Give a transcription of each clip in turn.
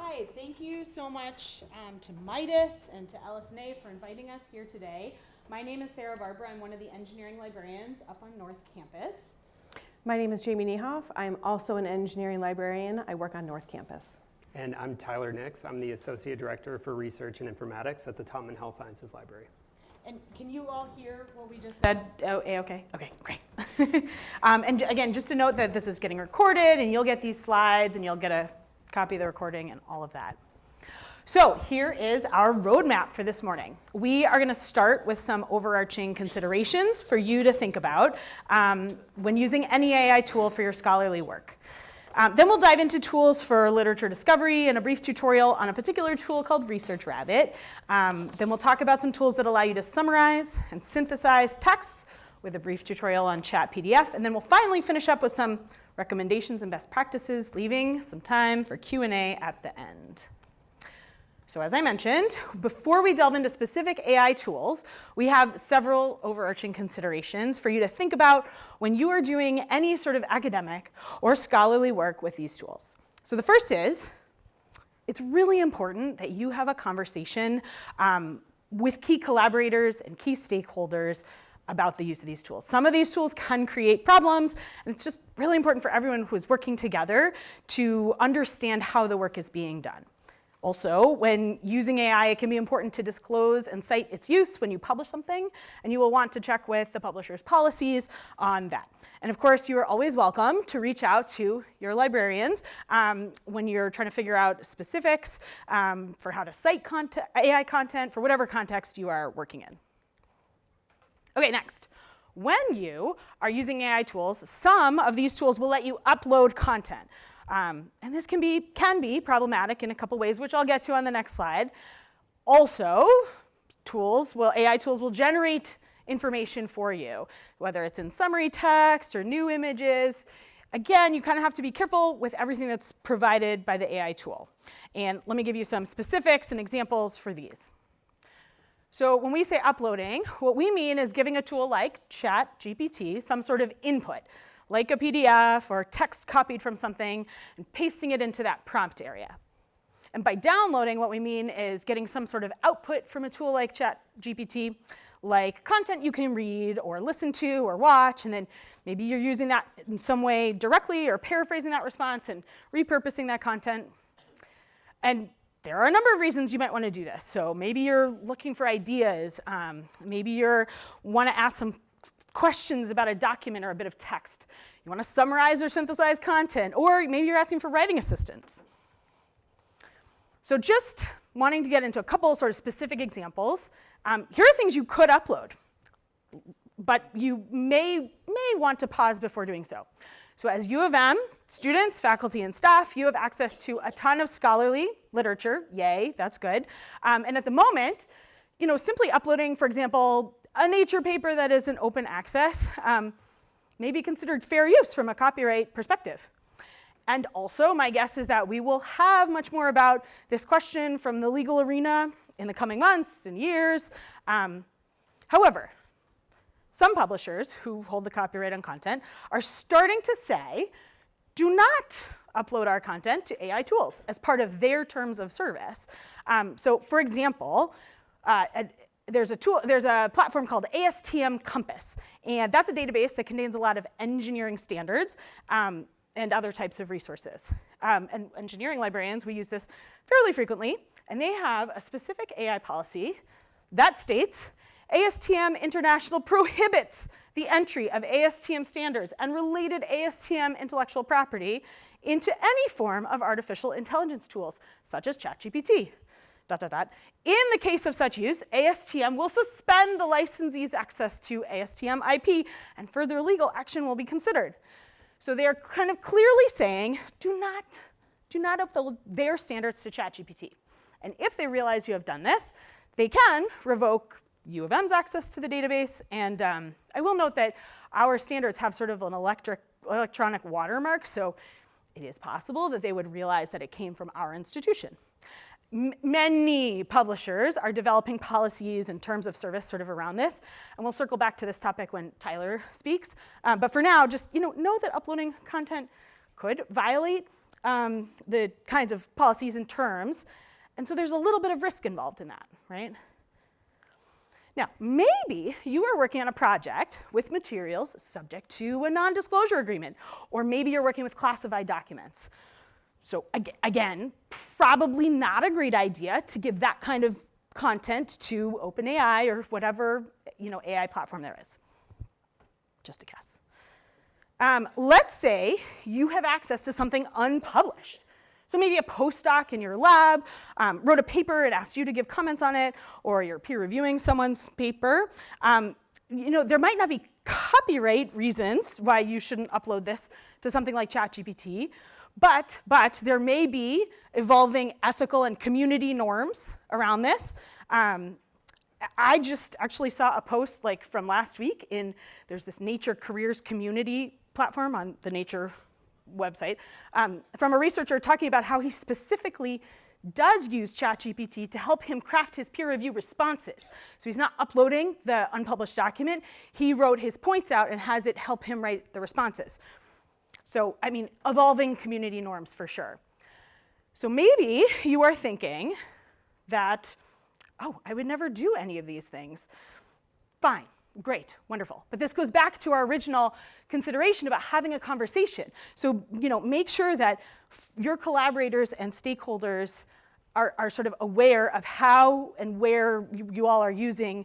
right, thank you so much to Midas and to LSNA for inviting us here today. My name is Sarah Barbrow. I'm one of the engineering librarians up on North Campus. My name is Jamie Niehof. I'm also an engineering librarian. I work on North Campus. And I'm Tyler Nix. I'm the Associate Director for Research and Informatics at the Taubman Health Sciences Library. And can you all hear what we just said? Oh, okay. Okay, great. And again, just to note that this is getting recorded, and you'll get these slides, and you'll get a copy of the recording and all of that. So here is our roadmap for this morning. We are going to start with some overarching considerations for you to think about when using any AI tool for your scholarly work. Then we'll dive into tools for literature discovery and a brief tutorial on a particular tool called ResearchRabbit. Then we'll talk about some tools that allow you to summarize and synthesize texts with a brief tutorial on ChatPDF. And then we'll finally finish up with some recommendations and best practices, leaving some time for Q&A at the end. So as I mentioned, before we delve into specific AI tools, we have several overarching considerations for you to think about when you are doing any sort of academic or scholarly work with these tools. So the first is, it's really important that you have a conversation with key collaborators and key stakeholders about the use of these tools. Some of these tools can create problems, and it's just really important for everyone who is working together to understand how the work is being done. Also, when using AI, it can be important to disclose and cite its use when you publish something, and you will want to check with the publisher's policies on that. And of course, you are always welcome to reach out to your librarians when you're trying to figure out specifics for how to cite AI content for whatever context you are working in. Okay, next. When you are using AI tools, some of these tools will let you upload content. And this can be problematic in a couple ways, which I'll get to on the next slide. Also, AI tools will generate information for you, whether it's in summary text or new images. Again, you kind of have to be careful with everything that's provided by the AI tool. And let me give you some specifics and examples for these. So when we say uploading, what we mean is giving a tool like ChatGPT some sort of input, like a PDF or text copied from something, and pasting it into that prompt area. And by downloading, what we mean is getting some sort of output from a tool like ChatGPT, like content you can read or listen to or watch, and then maybe you're using that in some way directly or paraphrasing that response and repurposing that content. And there are a number of reasons you might want to do this. So maybe you're looking for ideas. Maybe you want to ask some questions about a document or a bit of text. You want to summarize or synthesize content, or maybe you're asking for writing assistance. So just wanting to get into a couple sort of specific examples, here are things you could upload, but you may want to pause before doing so. So as U of M students, faculty, and staff, you have access to a ton of scholarly literature. Yay, that's good. And at the moment, simply uploading, for example, a Nature paper that is an open access may be considered fair use from a copyright perspective. And also, my guess is that we will have much more about this question from the legal arena in the coming months and years. However, some publishers who hold the copyright on content are starting to say, do not upload our content to AI tools as part of their terms of service. So for example, there's a platform called ASTM Compass, and that's a database that contains a lot of engineering standards and other types of resources. And engineering librarians, we use this fairly frequently, and they have a specific AI policy that states, ASTM International prohibits the entry of ASTM standards and related ASTM intellectual property into any form of artificial intelligence tools, such as ChatGPT. In the case of such use, ASTM will suspend the licensee's access to ASTM IP, and further legal action will be considered. So they are kind of clearly saying, do not upload their standards to ChatGPT. And if they realize you have done this, they can revoke U of M's access to the database. And I will note that our standards have sort of an electronic watermark, so it is possible that they would realize that it came from our institution. Many publishers are developing policies and terms of service sort of around this, and we'll circle back to this topic when Tyler speaks. But for now, just know that uploading content could violate the kinds of policies and terms. And so there's a little bit of risk involved in that, right? Now, maybe you are working on a project with materials subject to a non-disclosure agreement, or maybe you're working with classified documents. So again, probably not a great idea to give that kind of content to OpenAI or whatever AI platform there is. Just a guess. Let's say you have access to something unpublished. So maybe a postdoc in your lab wrote a paper and asked you to give comments on it, or you're peer reviewing someone's paper. There might not be copyright reasons why you shouldn't upload this to something like ChatGPT, but there may be evolving ethical and community norms around this. I just actually saw a post from last week there's this Nature Careers community platform on the Nature website from a researcher talking about how he specifically does use ChatGPT to help him craft his peer review responses. So he's not uploading the unpublished document. He wrote his points out and has it help him write the responses. So, evolving community norms for sure. So maybe you are thinking that, oh, I would never do any of these things. Fine. Great, wonderful. But this goes back to our original consideration about having a conversation. So, make sure that your collaborators and stakeholders are sort of aware of how and where you all are using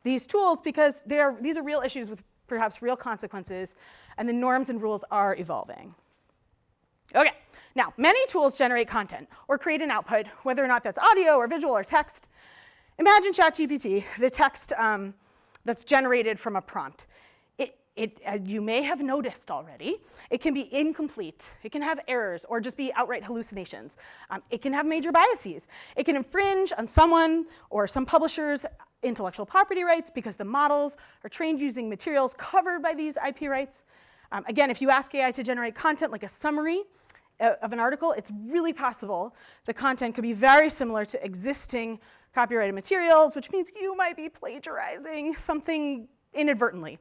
these tools, because these are real issues with perhaps real consequences, and the norms and rules are evolving. Okay, now, many tools generate content or create an output, whether or not that's audio or visual or text. Imagine ChatGPT, the text that's generated from a prompt. You may have noticed already, it can be incomplete, it can have errors, or just be outright hallucinations. It can have major biases. It can infringe on someone or some publishers' intellectual property rights because the models are trained using materials covered by these IP rights. Again, if you ask AI to generate content like a summary of an article, it's really possible the content could be very similar to existing copyrighted materials, which means you might be plagiarizing something inadvertently.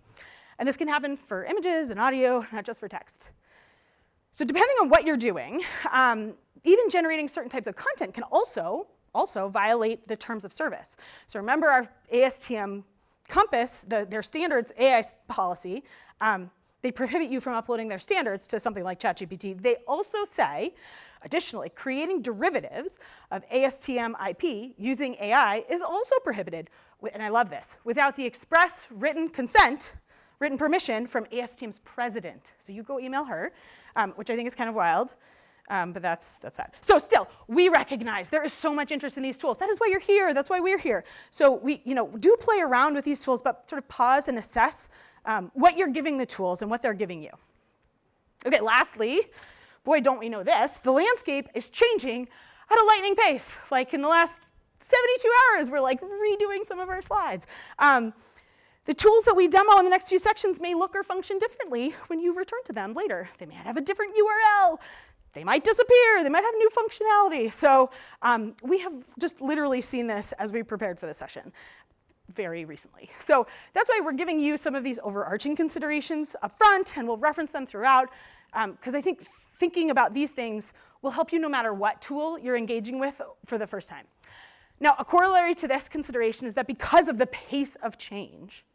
And this can happen for images and audio, not just for text. So depending on what you're doing, even generating certain types of content can also violate the terms of service. So remember our ASTM Compass, their standards AI policy, they prohibit you from uploading their standards to something like ChatGPT. They also say, additionally, creating derivatives of ASTM IP using AI is also prohibited, and I love this, without the express written permission from ASTM's president. So you go email her, which I think is kind of wild, but that's that. So still, we recognize there is so much interest in these tools. That is why you're here. That's why we're here. So we do play around with these tools, but sort of pause and assess what you're giving the tools and what they're giving you. Okay, lastly, boy, don't we know this, the landscape is changing at a lightning pace. Like in the last 72 hours, we're redoing some of our slides. The tools that we demo in the next few sections may look or function differently when you return to them later. They might have a different URL. They might disappear. They might have new functionality. So we have just literally seen this as we prepared for this session very recently. So that's why we're giving you some of these overarching considerations up front, and we'll reference them throughout, because I think thinking about these things will help you no matter what tool you're engaging with for the first time. Now, a corollary to this consideration is that because of the pace of change,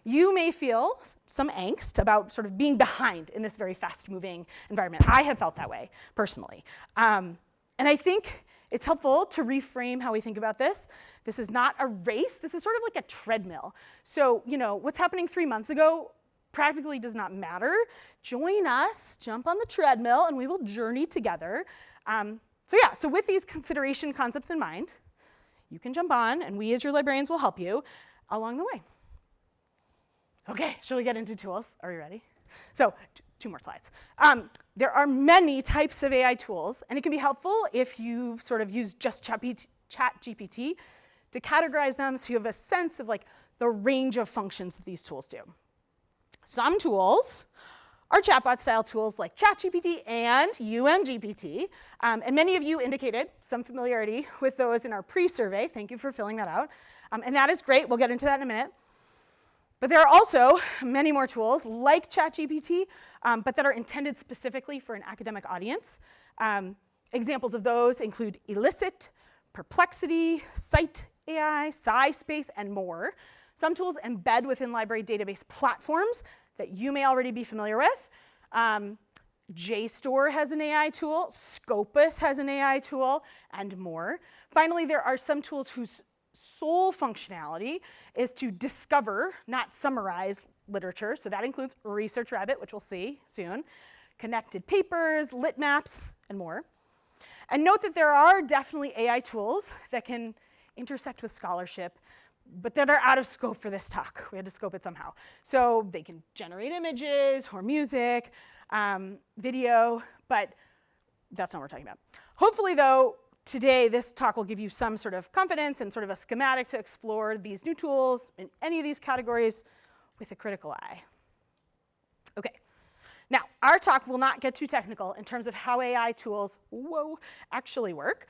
you may feel some angst about sort of being behind in this very fast-moving environment. I have felt that way, personally. And I think it's helpful to reframe how we think about this. This is not a race. This is sort of like a treadmill. So, what's happening 3 months ago practically does not matter. Join us, jump on the treadmill, and we will journey together. So with these consideration concepts in mind, you can jump on, and we as your librarians will help you along the way. Okay, shall we get into tools? Are we ready? So, two more slides. There are many types of AI tools, and it can be helpful if you've sort of used just ChatGPT to categorize them so you have a sense of the range of functions that these tools do. Some tools are chatbot-style tools like ChatGPT and UMGPT, and many of you indicated some familiarity with those in our pre-survey. Thank you for filling that out. And that is great. We'll get into that in a minute. But there are also many more tools like ChatGPT, but that are intended specifically for an academic audience. Examples of those include Elicit, Perplexity, Cite AI, SciSpace, and more. Some tools embed within library database platforms that you may already be familiar with. JSTOR has an AI tool, Scopus has an AI tool, and more. Finally, there are some tools whose sole functionality is to discover, not summarize, literature. So that includes ResearchRabbit, which we'll see soon, connected papers, lit maps, and more. And note that there are definitely AI tools that can intersect with scholarship, but that are out of scope for this talk. We had to scope it somehow. So they can generate images or music, video, but that's not what we're talking about. Hopefully, though, today this talk will give you some sort of confidence and sort of a schematic to explore these new tools in any of these categories with a critical eye. Okay. Now, our talk will not get too technical in terms of how AI tools, actually work.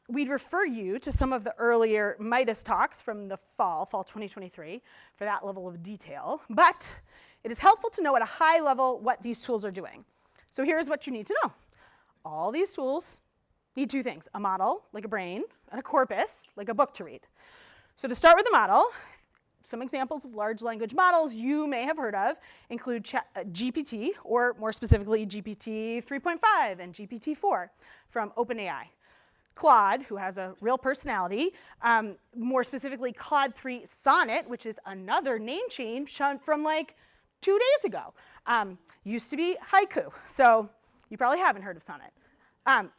We'd refer you to some of the earlier Midas talks from the fall 2023, for that level of detail. But it is helpful to know at a high level what these tools are doing. So here's what you need to know. All these tools need two things: a model, like a brain, and a corpus, like a book to read. So to start with the model, some examples of large language models you may have heard of include GPT, or more specifically GPT 3.5 and GPT-4 from OpenAI. Claude, who has a real personality, more specifically Claude 3 Sonnet, which is another name change from like 2 days ago. Used to be Haiku, so you probably haven't heard of Sonnet.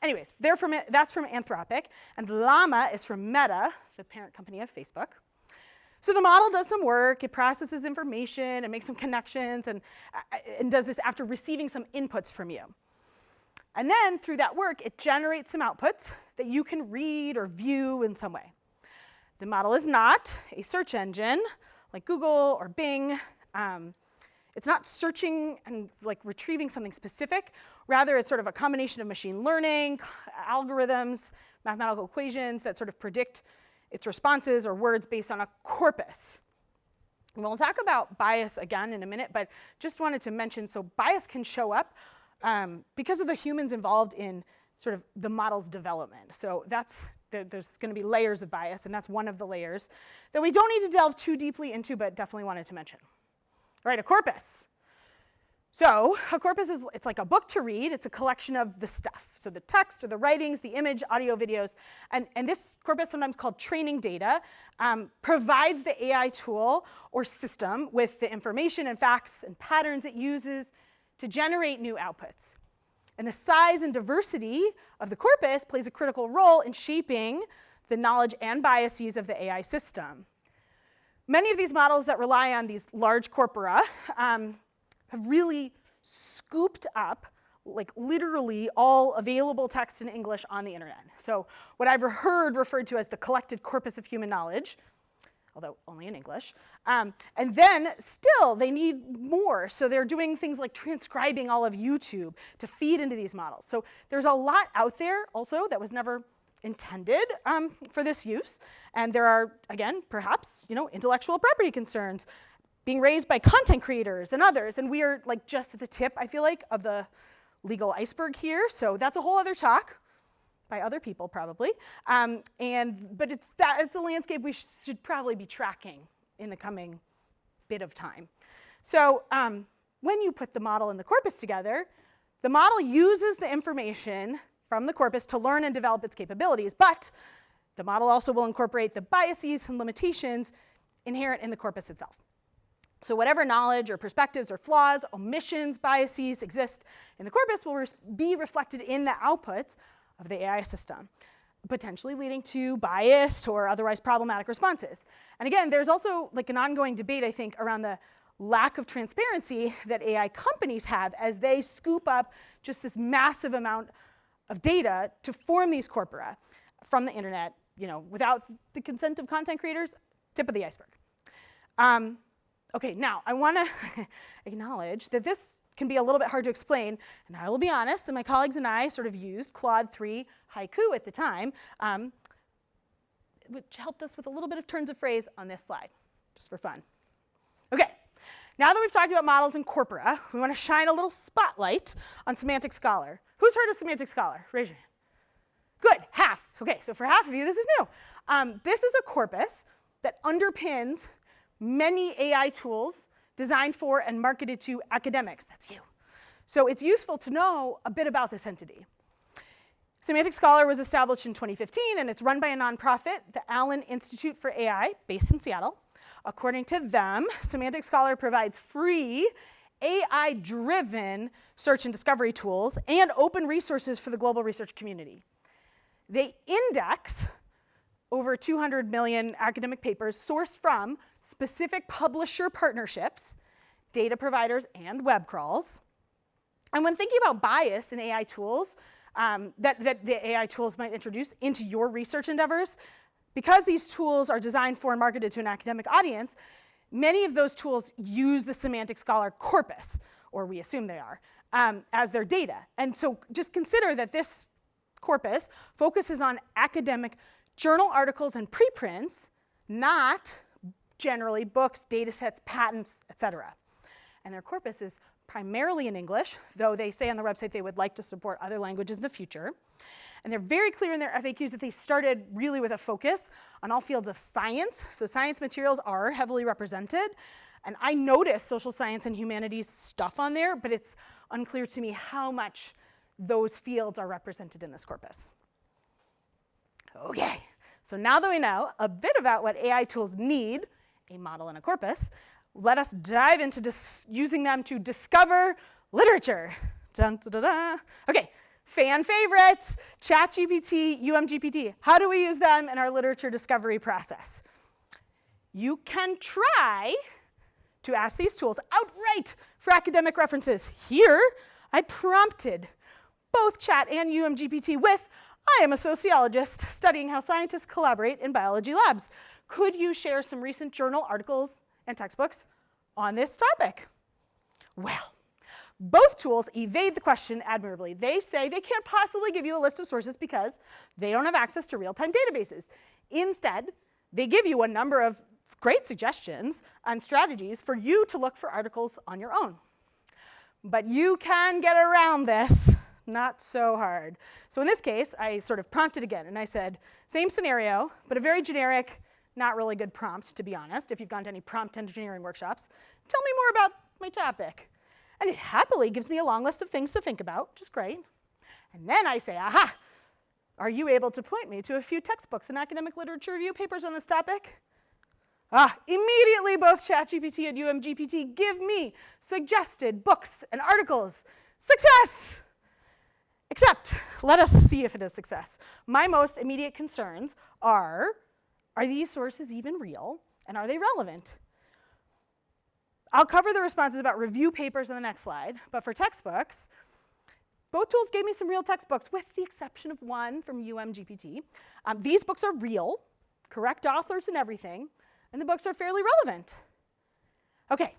Anyways, that's from Anthropic, and Llama is from Meta, the parent company of Facebook. So the model does some work, it processes information, it makes some connections, and does this after receiving some inputs from you. And then through that work, it generates some outputs that you can read or view in some way. The model is not a search engine like Google or Bing. It's not searching and like retrieving something specific. Rather, it's sort of a combination of machine learning, algorithms, mathematical equations that sort of predict its responses or words based on a corpus. And we'll talk about bias again in a minute, but just wanted to mention, so bias can show up because of the humans involved in sort of the model's development. So there's going to be layers of bias, and that's one of the layers that we don't need to delve too deeply into, but definitely wanted to mention. All right, a corpus. So a corpus it's like a book to read. It's a collection of the stuff. So the text or the writings, the image, audio, videos. And this corpus, sometimes called training data, provides the AI tool or system with the information and facts and patterns it uses to generate new outputs. And the size and diversity of the corpus plays a critical role in shaping the knowledge and biases of the AI system. Many of these models that rely on these large corpora have really scooped up, like literally all available text in English on the internet. So what I've heard referred to as the collected corpus of human knowledge, although only in English. And then still they need more. So they're doing things like transcribing all of YouTube to feed into these models. So there's a lot out there also that was never intended for this use. And there are, again, perhaps, intellectual property concerns being raised by content creators and others. And we are like just at the tip, I feel like, of the legal iceberg here. So that's a whole other talk by other people probably. But it's a landscape we should probably be tracking in the coming bit of time. So when you put the model and the corpus together, the model uses the information from the corpus to learn and develop its capabilities, but the model also will incorporate the biases and limitations inherent in the corpus itself. So whatever knowledge or perspectives or flaws, omissions, biases exist in the corpus will be reflected in the outputs of the AI system, potentially leading to biased or otherwise problematic responses. And again, there's also like an ongoing debate, I think, around the lack of transparency that AI companies have as they scoop up just this massive amount of data to form these corpora from the internet, without the consent of content creators. Tip of the iceberg. Okay, now I want to acknowledge that this can be a little bit hard to explain, and I will be honest that my colleagues and I sort of used Claude 3 Haiku at the time, which helped us with a little bit of turns of phrase on this slide, just for fun. Okay, Now that we've talked about models and corpora, we want to shine a little spotlight on Semantic Scholar. Who's heard of Semantic Scholar? Raise your hand. Good, half. Okay, so for half of you, this is new. This is a corpus that underpins many AI tools designed for and marketed to academics. That's you. So it's useful to know a bit about this entity. Semantic Scholar was established in 2015, and it's run by a nonprofit, the Allen Institute for AI, based in Seattle. According to them, Semantic Scholar provides free AI-driven search and discovery tools and open resources for the global research community. They index over 200 million academic papers sourced from specific publisher partnerships, data providers, and web crawls. And when thinking about bias in AI tools, that the AI tools might introduce into your research endeavors, because these tools are designed for and marketed to an academic audience, many of those tools use the Semantic Scholar corpus, or we assume they are, as their data. And so just consider that this corpus focuses on academic journal articles and preprints, not generally books, data sets, patents, etc. And their corpus is primarily in English, though they say on their website they would like to support other languages in the future. And they're very clear in their FAQs that they started really with a focus on all fields of science. So science materials are heavily represented. And I noticed social science and humanities stuff on there, but it's unclear to me how much those fields are represented in this corpus. Okay, so now that we know a bit about what AI tools need, a model and a corpus, let us dive into using them to discover literature. Dun, da, da, da. Okay, fan favorites, ChatGPT, UMGPT. How do we use them in our literature discovery process? You can try to ask these tools outright for academic references. Here, I prompted both Chat and UMGPT with, I am a sociologist studying how scientists collaborate in biology labs. Could you share some recent journal articles and textbooks on this topic? Well, both tools evade the question admirably. They say they can't possibly give you a list of sources because they don't have access to real-time databases. Instead, they give you a number of great suggestions and strategies for you to look for articles on your own. But you can get around this, not so hard. So in this case, I sort of prompted again, and I said, same scenario, but a very generic, not really good prompt, to be honest. If you've gone to any prompt engineering workshops, tell me more about my topic. And it happily gives me a long list of things to think about, which is great. And then I say, aha, are you able to point me to a few textbooks and academic literature review papers on this topic? Immediately both ChatGPT and UMGPT give me suggested books and articles. Success! Except, let us see if it is success. My most immediate concerns are these sources even real, and are they relevant? I'll cover the responses about review papers on the next slide, but for textbooks, both tools gave me some real textbooks, with the exception of one from UMGPT. These books are real, correct authors and everything, and the books are fairly relevant. Okay.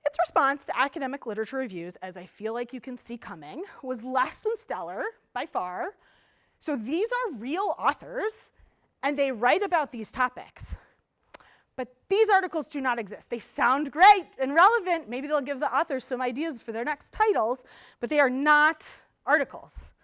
Its response to academic literature reviews, as I feel like you can see coming, was less than stellar, by far. So these are real authors, and they write about these topics. But these articles do not exist. They sound great and relevant. Maybe they'll give the authors some ideas for their next titles, but they are not articles.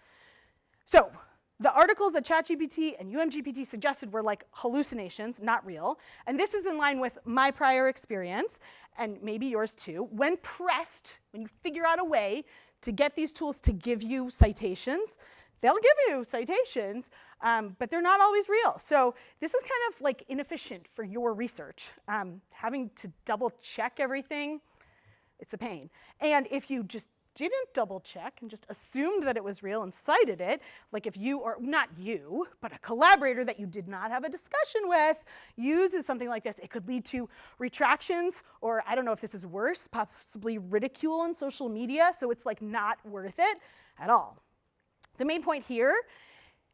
So the articles that ChatGPT and UMGPT suggested were like hallucinations, not real. And this is in line with my prior experience, and maybe yours too. When pressed, when you figure out a way to get these tools to give you citations, they'll give you citations, but they're not always real. So this is kind of like inefficient for your research. Having to double check everything, it's a pain. And if you just didn't double check and just assumed that it was real and cited it, like if you, or not you, but a collaborator that you did not have a discussion with uses something like this, it could lead to retractions, or I don't know if this is worse, possibly ridicule on social media, so it's like not worth it at all. The main point here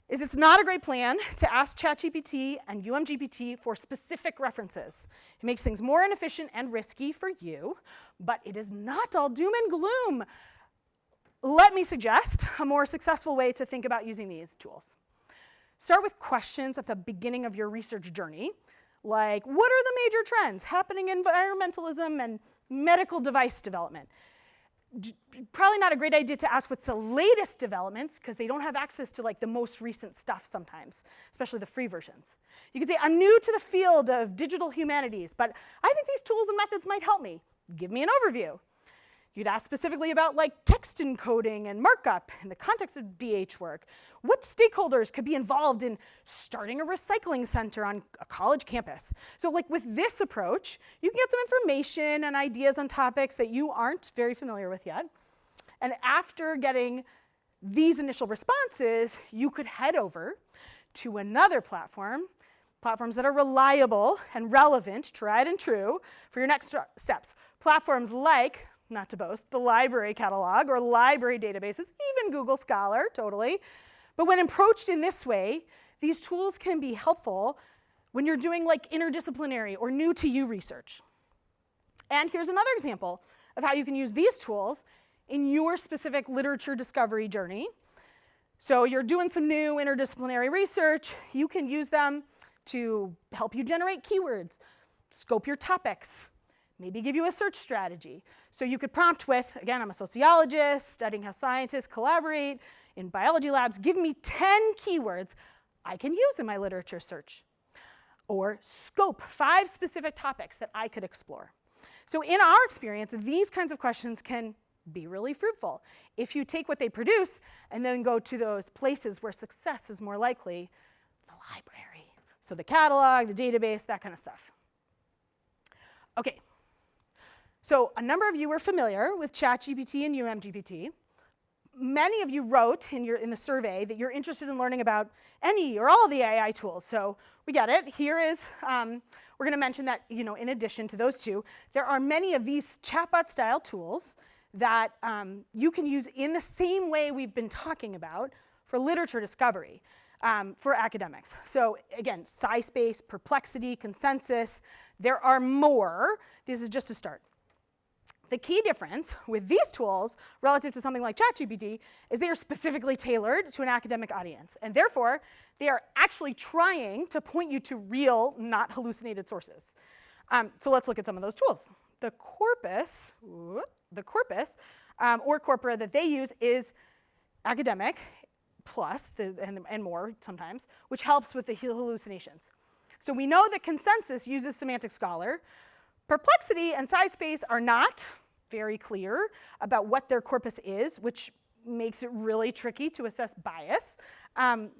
is it's not a great plan to ask ChatGPT and UMGPT for specific references. It makes things more inefficient and risky for you, but it is not all doom and gloom. Let me suggest a more successful way to think about using these tools. Start with questions at the beginning of your research journey, like what are the major trends happening in environmentalism and medical device development. Probably not a great idea to ask what's the latest developments, because they don't have access to like the most recent stuff sometimes, especially the free versions. You could say, I'm new to the field of digital humanities, but I think these tools and methods might help me. Give me an overview. You'd ask specifically about like text encoding and markup in the context of DH work. What stakeholders could be involved in starting a recycling center on a college campus? So like with this approach, you can get some information and ideas on topics that you aren't very familiar with yet. And after getting these initial responses, you could head over to another platforms that are reliable and relevant, tried and true, for your next steps. Platforms like, not to boast, the library catalog or library databases, even Google Scholar, totally. But when approached in this way, these tools can be helpful when you're doing like interdisciplinary or new to you research. And here's another example of how you can use these tools in your specific literature discovery journey. So you're doing some new interdisciplinary research, you can use them to help you generate keywords, scope your topics, maybe give you a search strategy. So you could prompt with, again, I'm a sociologist, studying how scientists collaborate in biology labs. Give me 10 keywords I can use in my literature search. Or scope 5 specific topics that I could explore. So in our experience, these kinds of questions can be really fruitful if you take what they produce and then go to those places where success is more likely, the library. So the catalog, the database, that kind of stuff. Okay. So a number of you are familiar with ChatGPT and UMGPT. Many of you wrote in the survey that you're interested in learning about any or all of the AI tools. So we get it. Here is, we're going to mention that, in addition to those two, there are many of these chatbot style tools that you can use in the same way we've been talking about for literature discovery for academics. So again, SciSpace, Perplexity, Consensus, there are more. This is just a start. The key difference with these tools relative to something like ChatGPT is they are specifically tailored to an academic audience. And therefore, they are actually trying to point you to real, not hallucinated sources. So let's look at some of those tools. The corpus or corpora that they use is academic plus, and more sometimes, which helps with the hallucinations. So we know that Consensus uses Semantic Scholar. Perplexity and SciSpace are not very clear about what their corpus is, which makes it really tricky to assess bias.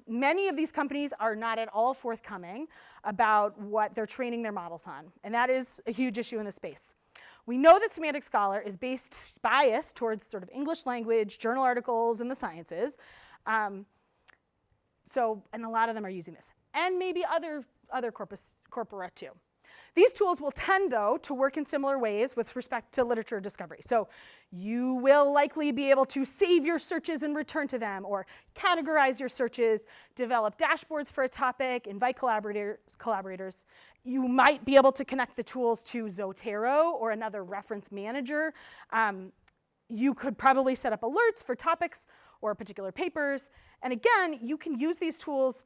Many of these companies are not at all forthcoming about what they're training their models on, and that is a huge issue in the space. We know that Semantic Scholar is biased towards sort of English language, journal articles, and the sciences. And a lot of them are using this, and maybe other corpora too. These tools will tend, though, to work in similar ways with respect to literature discovery. So you will likely be able to save your searches and return to them, or categorize your searches, develop dashboards for a topic, invite collaborators. You might be able to connect the tools to Zotero or another reference manager. You could probably set up alerts for topics or particular papers. And again, you can use these tools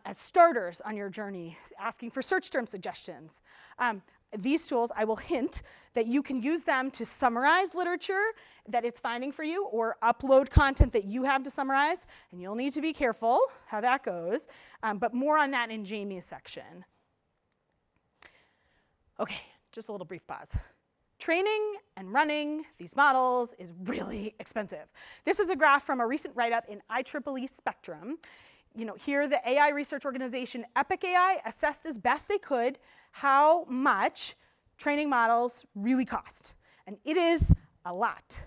as starters on your journey, asking for search term suggestions. These tools, I will hint that you can use them to summarize literature that it's finding for you, or upload content that you have to summarize, and you'll need to be careful how that goes, but more on that in Jamie's section. Okay, just a little brief pause. Training and running these models is really expensive. This is a graph from a recent write-up in IEEE Spectrum. Here the AI research organization Epic AI assessed as best they could how much training models really cost. And it is a lot.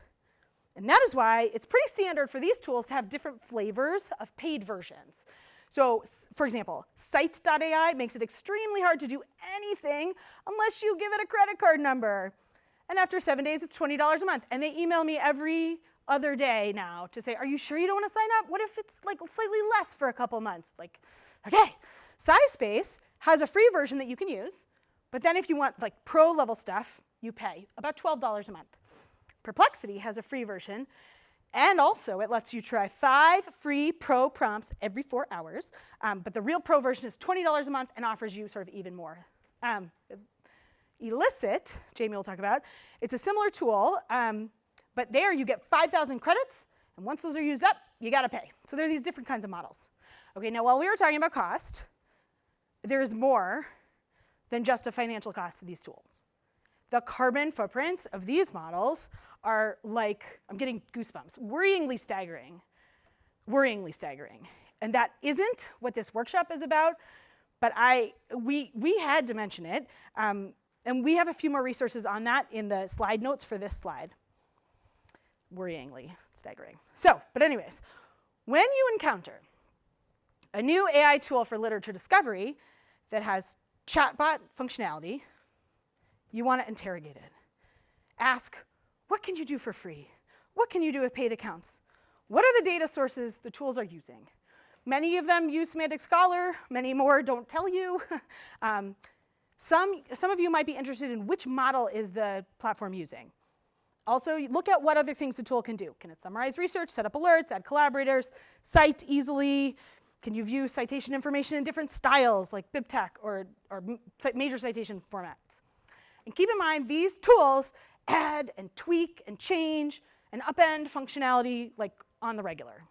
And that is why it's pretty standard for these tools to have different flavors of paid versions. So, for example, Cite.ai makes it extremely hard to do anything unless you give it a credit card number. And after 7 days, it's $20 a month. And they email me every other day now to say, are you sure you don't want to sign up? What if it's like slightly less for a couple months? Like, okay. SciSpace has a free version that you can use, but then if you want like pro level stuff, you pay about $12 a month. Perplexity has a free version, and also it lets you try 5 free pro prompts every 4 hours, but the real pro version is $20 a month and offers you sort of even more. Elicit, Jamie will talk about, it's a similar tool, but there you get 5,000 credits, and once those are used up, you got to pay. So there are these different kinds of models. Okay, now while we were talking about cost, there's more than just a financial cost to these tools. The carbon footprints of these models are like, I'm getting goosebumps, worryingly staggering. Worryingly staggering. And that isn't what this workshop is about, but we had to mention it. And we have a few more resources on that in the slide notes for this slide. Worryingly staggering. So, but anyways, when you encounter a new AI tool for literature discovery that has chatbot functionality, you want to interrogate it. Ask, what can you do for free? What can you do with paid accounts? What are the data sources the tools are using? Many of them use Semantic Scholar, many more don't tell you. Some of you might be interested in which model is the platform using. Also, look at what other things the tool can do. Can it summarize research, set up alerts, add collaborators, cite easily? Can you view citation information in different styles like BibTeX or major citation formats? And keep in mind, these tools add and tweak and change and upend functionality like on the regular,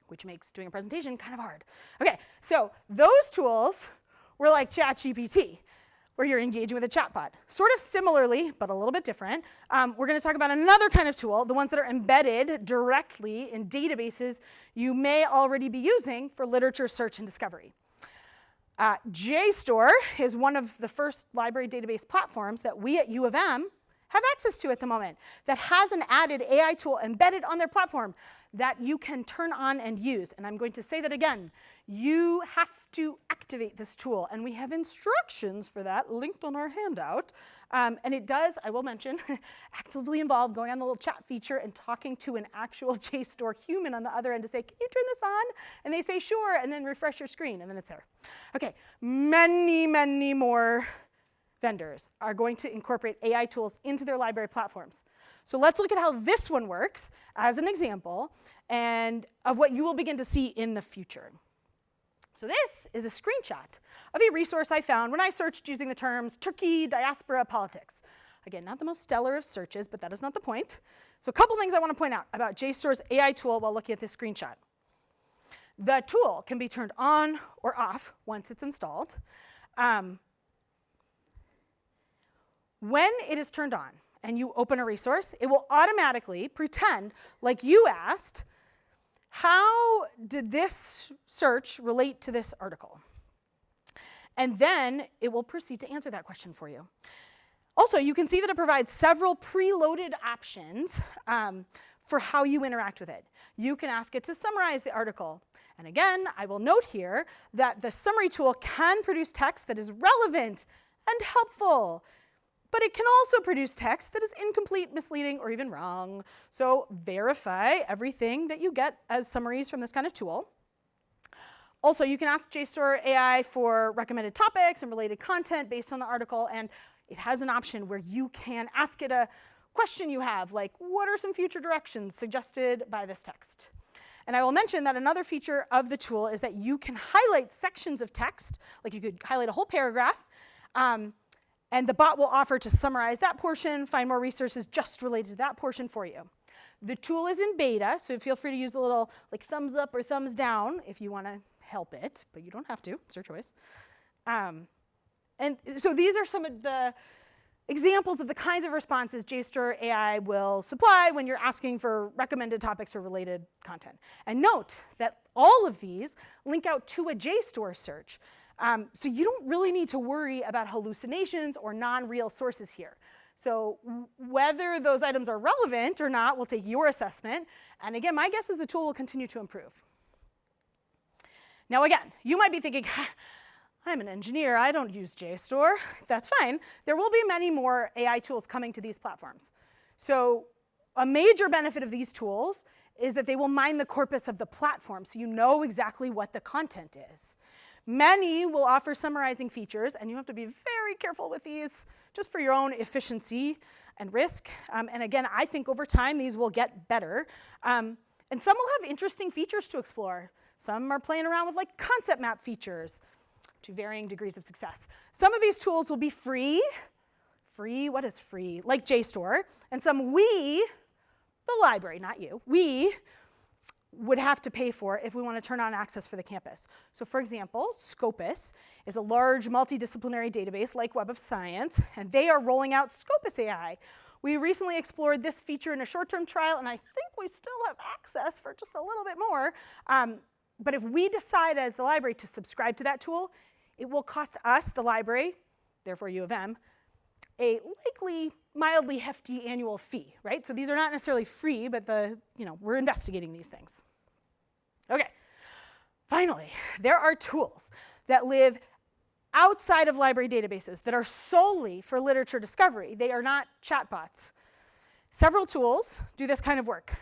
which makes doing a presentation kind of hard. Okay, so those tools were like ChatGPT, where you're engaging with a chatbot. Sort of similarly, but a little bit different, we're going to talk about another kind of tool, the ones that are embedded directly in databases you may already be using for literature search and discovery. JSTOR is one of the first library database platforms that we at U of M have access to at the moment that has an added AI tool embedded on their platform that you can turn on and use. And I'm going to say that again. You have to activate this tool, and we have instructions for that linked on our handout. And it does, I will mention, actively involve going on the little chat feature and talking to an actual JSTOR human on the other end to say, can you turn this on? And they say, sure, and then refresh your screen, and then it's there. Okay, many, many more vendors are going to incorporate AI tools into their library platforms. So let's look at how this one works as an example and of what you will begin to see in the future. So this is a screenshot of a resource I found when I searched using the terms Turkey, diaspora, politics. Again, not the most stellar of searches, but that is not the point. So a couple things I want to point out about JSTOR's AI tool while looking at this screenshot. The tool can be turned on or off once it's installed. When it is turned on and you open a resource, it will automatically pretend like you asked, how did this search relate to this article? And then it will proceed to answer that question for you. Also, you can see that it provides several preloaded options for how you interact with it. You can ask it to summarize the article. And again, I will note here that the summary tool can produce text that is relevant and helpful. But it can also produce text that is incomplete, misleading, or even wrong. So verify everything that you get as summaries from this kind of tool. Also, you can ask JSTOR AI for recommended topics and related content based on the article, and it has an option where you can ask it a question you have, like, what are some future directions suggested by this text? And I will mention that another feature of the tool is that you can highlight sections of text, like you could highlight a whole paragraph, and the bot will offer to summarize that portion, find more resources just related to that portion for you. The tool is in beta, so feel free to use the little like thumbs up or thumbs down if you want to help it, but you don't have to, it's your choice. And so these are some of the examples of the kinds of responses JSTOR AI will supply when you're asking for recommended topics or related content. And note that all of these link out to a JSTOR search. So you don't really need to worry about hallucinations or non-real sources here. So whether those items are relevant or not will take your assessment. And again, my guess is the tool will continue to improve. Now again, you might be thinking, I'm an engineer, I don't use JSTOR. That's fine. There will be many more AI tools coming to these platforms. So a major benefit of these tools is that they will mine the corpus of the platform so you know exactly what the content is. Many will offer summarizing features, and you have to be very careful with these just for your own efficiency and risk. And again, I think over time these will get better. And some will have interesting features to explore. Some are playing around with like concept map features to varying degrees of success. Some of these tools will be free, free. What is free? Like JSTOR. And some we, the library, not you, we would have to pay for if we want to turn on access for the campus. So for example, Scopus is a large multidisciplinary database like Web of Science, and they are rolling out Scopus AI. We recently explored this feature in a short-term trial, and I think we still have access for just a little bit more. But if we decide as the library to subscribe to that tool, it will cost us, the library, therefore U of M, a likely mildly hefty annual fee, right? So these are not necessarily free, but we're investigating these things. Okay, finally, there are tools that live outside of library databases that are solely for literature discovery. They are not chatbots. Several tools do this kind of work.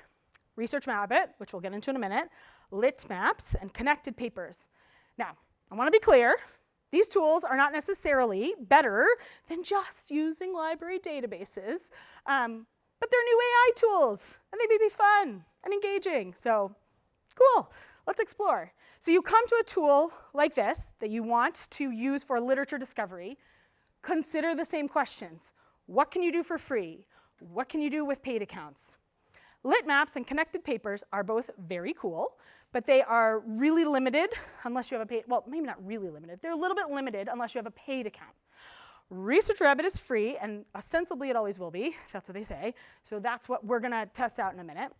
ResearchRabbit, which we'll get into in a minute, LitMaps, and connected papers. Now, I want to be clear. These tools are not necessarily better than just using library databases, but they're new AI tools, and they may be fun and engaging. So, cool, let's explore. So you come to a tool like this that you want to use for literature discovery. Consider the same questions. What can you do for free? What can you do with paid accounts? LitMaps and connected papers are both very cool, but they are really limited unless you have a paid, well, maybe not really limited. They're a little bit limited unless you have a paid account. ResearchRabbit is free, and ostensibly it always will be. That's what they say. So that's what we're going to test out in a minute.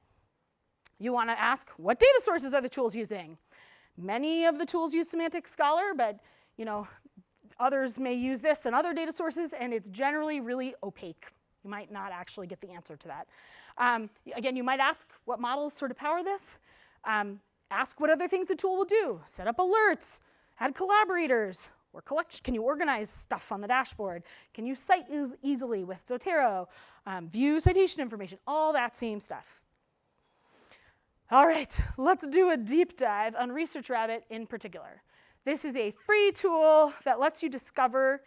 You want to ask, what data sources are the tools using? Many of the tools use Semantic Scholar, but others may use this and other data sources, and it's generally really opaque. You might not actually get the answer to that. Again, you might ask what models sort of power this. Ask what other things the tool will do. Set up alerts, add collaborators, or can you organize stuff on the dashboard? Can you cite easily with Zotero? View citation information, all that same stuff. All right, let's do a deep dive on ResearchRabbit in particular. This is a free tool that lets you discover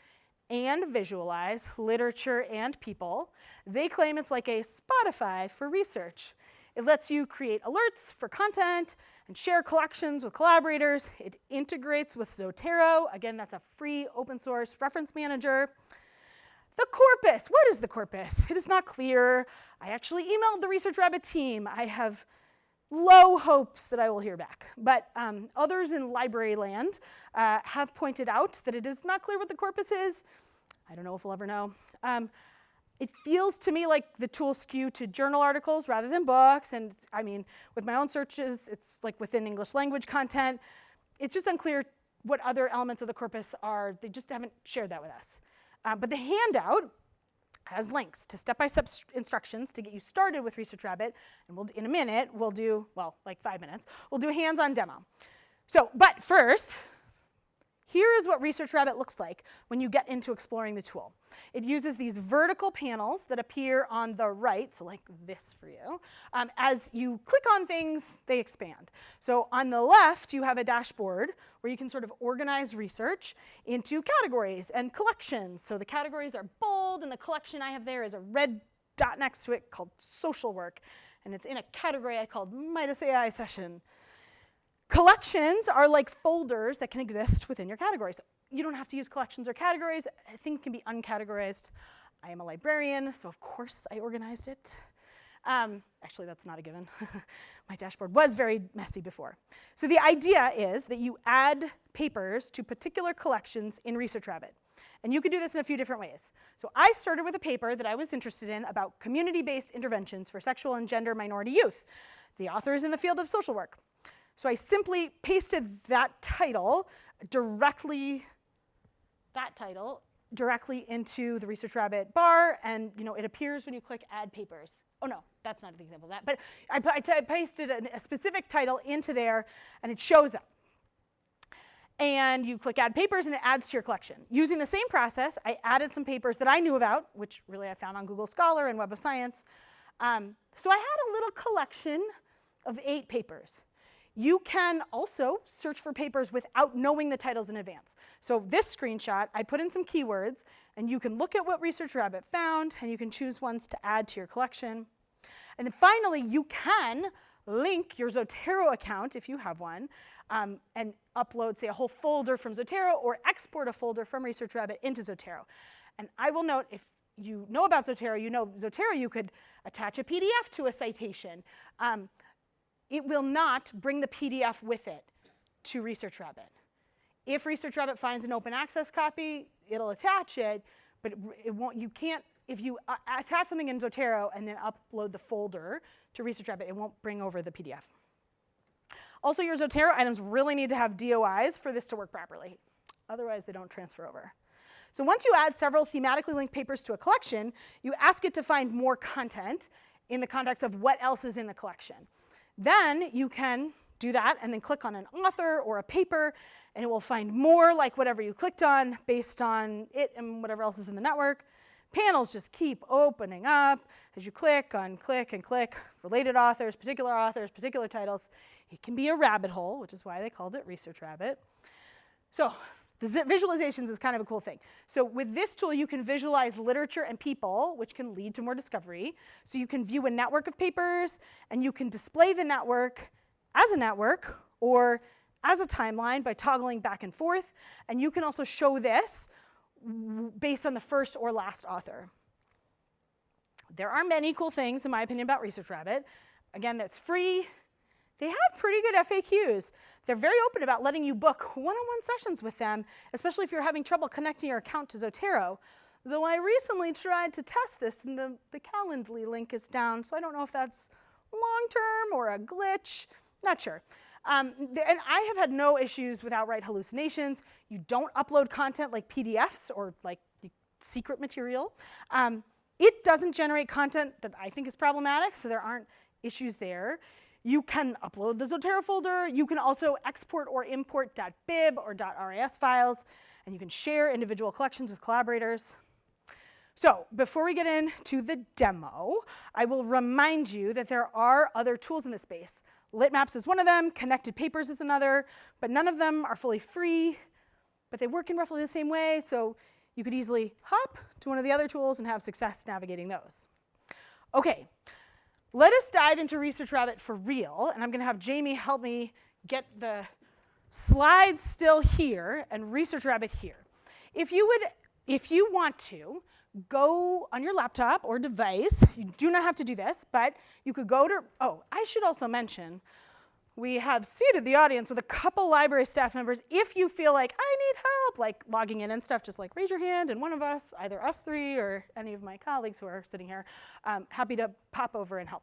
and visualize literature and people. They claim it's like a Spotify for research. It lets you create alerts for content and share collections with collaborators. It integrates with Zotero. Again, that's a free open source reference manager. The corpus, what is the corpus? It is not clear. I actually emailed the ResearchRabbit team. I have low hopes that I will hear back. But others in library land have pointed out that it is not clear what the corpus is. I don't know if we'll ever know. It feels to me like the tools skew to journal articles rather than books. And I mean, with my own searches, it's like within English language content. It's just unclear what other elements of the corpus are. They just haven't shared that with us. But the handout has links to step-by-step instructions to get you started with ResearchRabbit. And in a minute, we'll do, well, like 5 minutes, we'll do a hands-on demo. So, but first, here is what ResearchRabbit looks like when you get into exploring the tool. It uses these vertical panels that appear on the right, so like this for you. As you click on things, they expand. So on the left, you have a dashboard where you can sort of organize research into categories and collections. So the categories are bold, and the collection I have there is a red dot next to it called social work. And it's in a category I called Midas AI session. Collections are like folders that can exist within your categories. You don't have to use collections or categories. Things can be uncategorized. I am a librarian, so of course I organized it. Actually, that's not a given. My dashboard was very messy before. So the idea is that you add papers to particular collections in ResearchRabbit. And you could do this in a few different ways. So I started with a paper that I was interested in about community-based interventions for sexual and gender minority youth. The author is in the field of social work. So I simply pasted that title directly into the ResearchRabbit bar, and it appears when you click Add Papers. Oh no, that's not an example of that. But I pasted a specific title into there, and it shows up. And you click Add Papers, and it adds to your collection. Using the same process, I added some papers that I knew about, which really I found on Google Scholar and Web of Science. So I had a little collection of 8 papers. You can also search for papers without knowing the titles in advance. So this screenshot, I put in some keywords, and you can look at what ResearchRabbit found, and you can choose ones to add to your collection. And then finally, you can link your Zotero account, if you have one, and upload, say, a whole folder from Zotero, or export a folder from ResearchRabbit into Zotero. And I will note, if you know about Zotero, you know Zotero, you could attach a PDF to a citation. It will not bring the PDF with it to ResearchRabbit. If ResearchRabbit finds an open access copy, it'll attach it, but it won't, you can't, if you attach something in Zotero and then upload the folder to ResearchRabbit, it won't bring over the PDF. Also, your Zotero items really need to have DOIs for this to work properly. Otherwise, they don't transfer over. So once you add several thematically linked papers to a collection, you ask it to find more content in the context of what else is in the collection. Then you can do that and then click on an author or a paper, and it will find more like whatever you clicked on based on it and whatever else is in the network. Panels just keep opening up as you click on click and click, related authors, particular titles. It can be a rabbit hole, which is why they called it ResearchRabbit. So the visualizations is kind of a cool thing. So with this tool, you can visualize literature and people, which can lead to more discovery. So you can view a network of papers, and you can display the network as a network or as a timeline by toggling back and forth. And you can also show this based on the first or last author. There are many cool things, in my opinion, about ResearchRabbit. Again, that's free. They have pretty good FAQs. They're very open about letting you book one-on-one sessions with them, especially if you're having trouble connecting your account to Zotero. Though I recently tried to test this, and the Calendly link is down, so I don't know if that's long-term or a glitch. Not sure. And I have had no issues with outright hallucinations. You don't upload content like PDFs or like secret material. It doesn't generate content that I think is problematic, so there aren't issues there. You can upload the Zotero folder. You can also export or import .bib or .ras files, and you can share individual collections with collaborators. So before we get into the demo, I will remind you that there are other tools in this space. Litmaps is one of them, Connected Papers is another, but none of them are fully free, but they work in roughly the same way, so you could easily hop to one of the other tools and have success navigating those. Okay, let us dive into ResearchRabbit for real, and I'm going to have Jamie help me get the slides still here and ResearchRabbit here. If you want to, go on your laptop or device. You do not have to do this, but you could go to, oh, I should also mention, we have seated the audience with a couple library staff members. If you feel like, I need help, like logging in and stuff, just like raise your hand, and one of us, either us three or any of my colleagues who are sitting here, happy to pop over and help.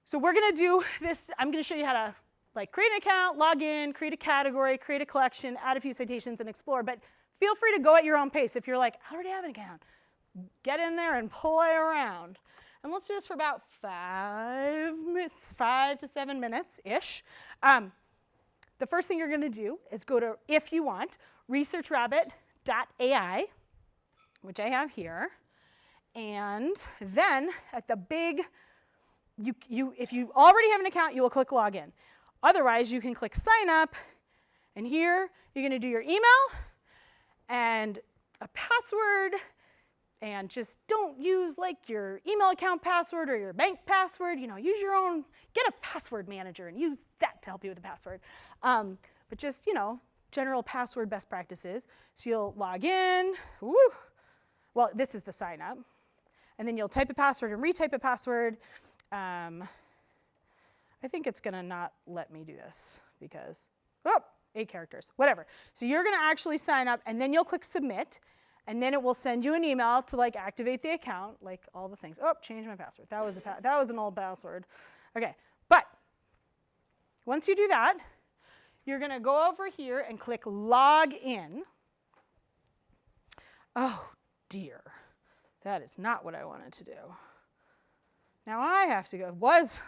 So we're gonna do this, I'm gonna show you how to like create an account, log in, create a category, create a collection, add a few citations, and explore, but feel free to go at your own pace. If you're like, I already have an account, get in there and play around. And let's do this for about 5 to 7 minutes-ish. The first thing you're going to do is go to, if you want, ResearchRabbit.ai, which I have here. And then at the big, if you already have an account, you will click Login. Otherwise, you can click Sign Up. And here, you're going to do your email and a password. And just don't use like your email account password or your bank password. You know, use your own, get a password manager and use that to help you with the password. But just, you know, general password best practices. So you'll log in. Woo. Well, this is the sign up. And then you'll type a password and retype a password. I think it's going to not let me do this because, 8 characters, whatever. So you're going to actually sign up, and then you'll click Submit. And then it will send you an email to like activate the account, like all the things. Oh, change my password. That was an old password. Okay, but once you do that, you're going to go over here and click Log In. Oh dear, that is not what I wanted to do. Now I have to go.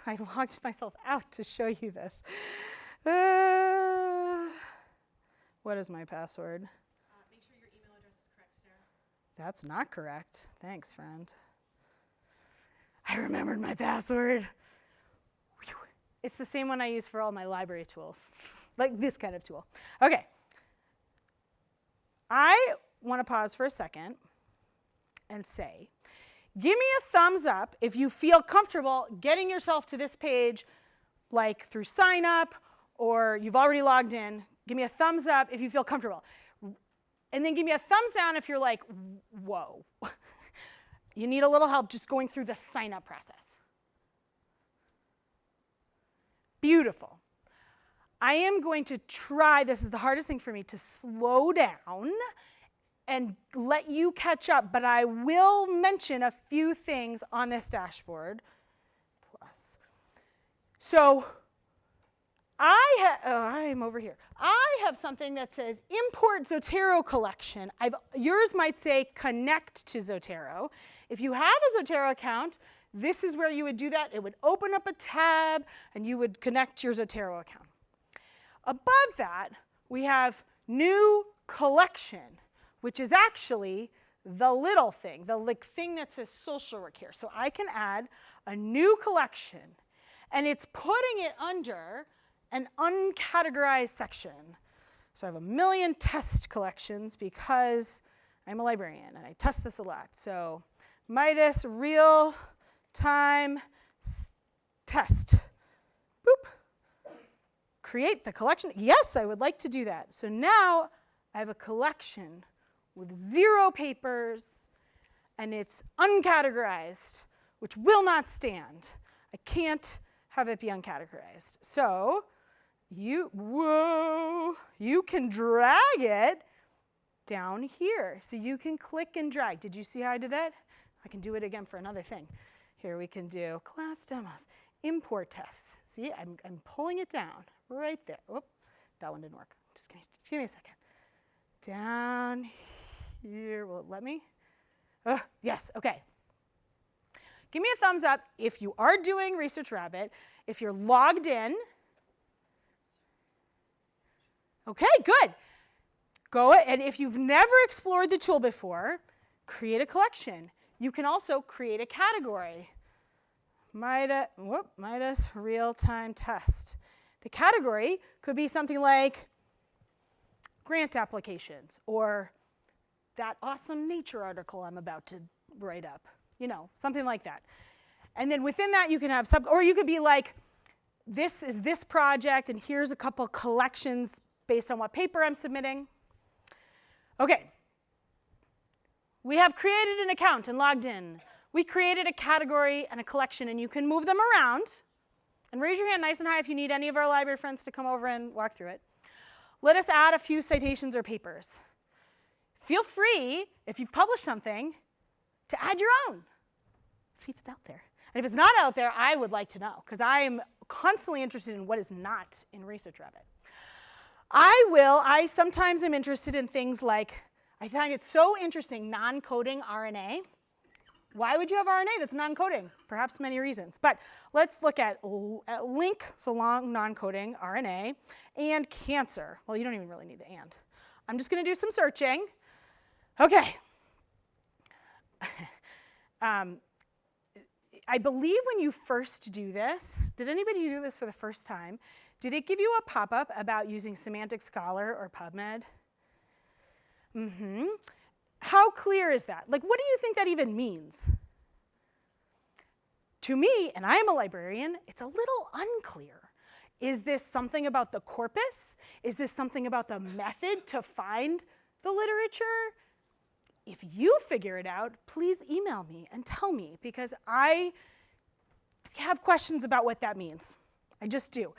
I logged myself out to show you this. What is my password? That's not correct. Thanks, friend. I remembered my password. Whew. It's the same one I use for all my library tools, like this kind of tool. Okay. I want to pause for a second and say, give me a thumbs up if you feel comfortable getting yourself to this page, like through sign up or you've already logged in. Give me a thumbs up if you feel comfortable. And then give me a thumbs down if you're like, whoa. you need a little help just going through the sign-up process. Beautiful. I am going to try, this is the hardest thing for me, to slow down and let you catch up, but I will mention a few things on this dashboard. Plus. So I'm over here. I have something that says import Zotero collection. Yours might say connect to Zotero. If you have a Zotero account, this is where you would do that. It would open up a tab and you would connect your Zotero account. Above that, we have new collection, which is actually the little thing, the thing that says social work here. So I can add a new collection, and it's putting it under an uncategorized section. So I have a million test collections because I'm a librarian and I test this a lot. So Midas real-time test. Boop. Create the collection. Yes, I would like to do that. So now I have a collection with 0 papers, and it's uncategorized, which will not stand. I can't have it be uncategorized. So you can drag it down here. So you can click and drag. Did you see how I did that? I can do it again for another thing. Here we can do class demos, import tests. See, I'm pulling it down right there. Whoop, that one didn't work. Just give me a second. Down here, will it let me? Yes, okay. Give me a thumbs up if you are doing ResearchRabbit, if you're logged in. Okay, good. Go, and if you've never explored the tool before, create a collection. You can also create a category. Midas real-time test. The category could be something like grant applications or that awesome Nature article I'm about to write up, something like that. And then within that you can have or you could be like, this is this project and here's a couple collections based on what paper I'm submitting. Okay. We have created an account and logged in. We created a category and a collection, and you can move them around. And raise your hand nice and high if you need any of our library friends to come over and walk through it. Let us add a few citations or papers. Feel free, if you've published something, to add your own. See if it's out there. And if it's not out there, I would like to know, because I am constantly interested in what is not in ResearchRabbit. I sometimes am interested in things like, I find it so interesting, non-coding RNA. Why would you have RNA that's non-coding? Perhaps many reasons. But let's look at link, so long non-coding RNA, and cancer. Well, you don't even really need the and. I'm just going to do some searching. Okay. I believe when you first do this, did anybody do this for the first time? Did it give you a pop-up about using Semantic Scholar or PubMed? How clear is that? Like, what do you think that even means? To me, and I am a librarian, it's a little unclear. Is this something about the corpus? Is this something about the method to find the literature? If you figure it out, please email me and tell me, because I have questions about what that means. I just do.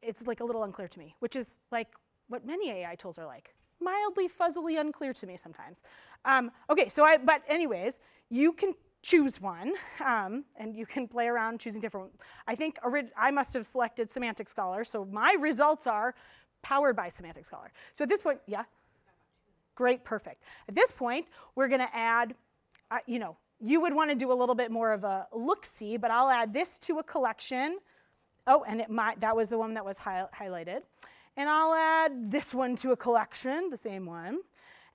It's like a little unclear to me, which is like what many AI tools are like. Mildly, fuzzily unclear to me sometimes. Okay, but anyways, you can choose one, and you can play around choosing different. I think I must have selected Semantic Scholar, so my results are powered by Semantic Scholar. So at this point, yeah? Great, perfect. At this point, we're going to add, you would want to do a little bit more of a look-see, but I'll add this to a collection. Oh, and that was the one that was highlighted. And I'll add this one to a collection, the same one.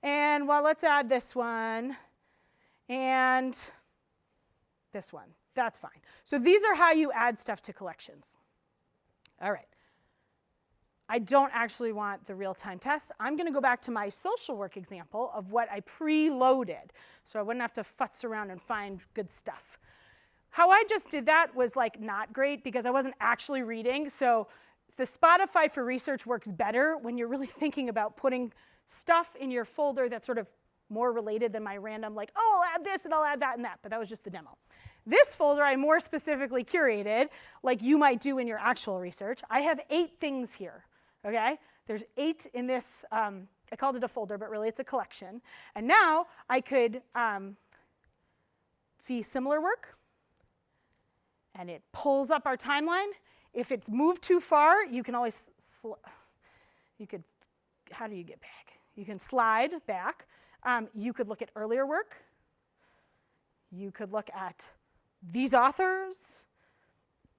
And let's add this one and this one. That's fine. So these are how you add stuff to collections. All right. I don't actually want the real-time test. I'm going to go back to my social work example of what I preloaded, so I wouldn't have to futz around and find good stuff. How I just did that was like not great because I wasn't actually reading. So the Spotify for research works better when you're really thinking about putting stuff in your folder that's sort of more related than my random, like, oh, I'll add this and I'll add that and that, but that was just the demo. This folder I more specifically curated, like you might do in your actual research. I have 8 things here, okay? There's 8 in this, I called it a folder, but really it's a collection. And now I could see similar work, and it pulls up our timeline. If it's moved too far, you can always, how do you get back? You can slide back. You could look at earlier work. You could look at these authors,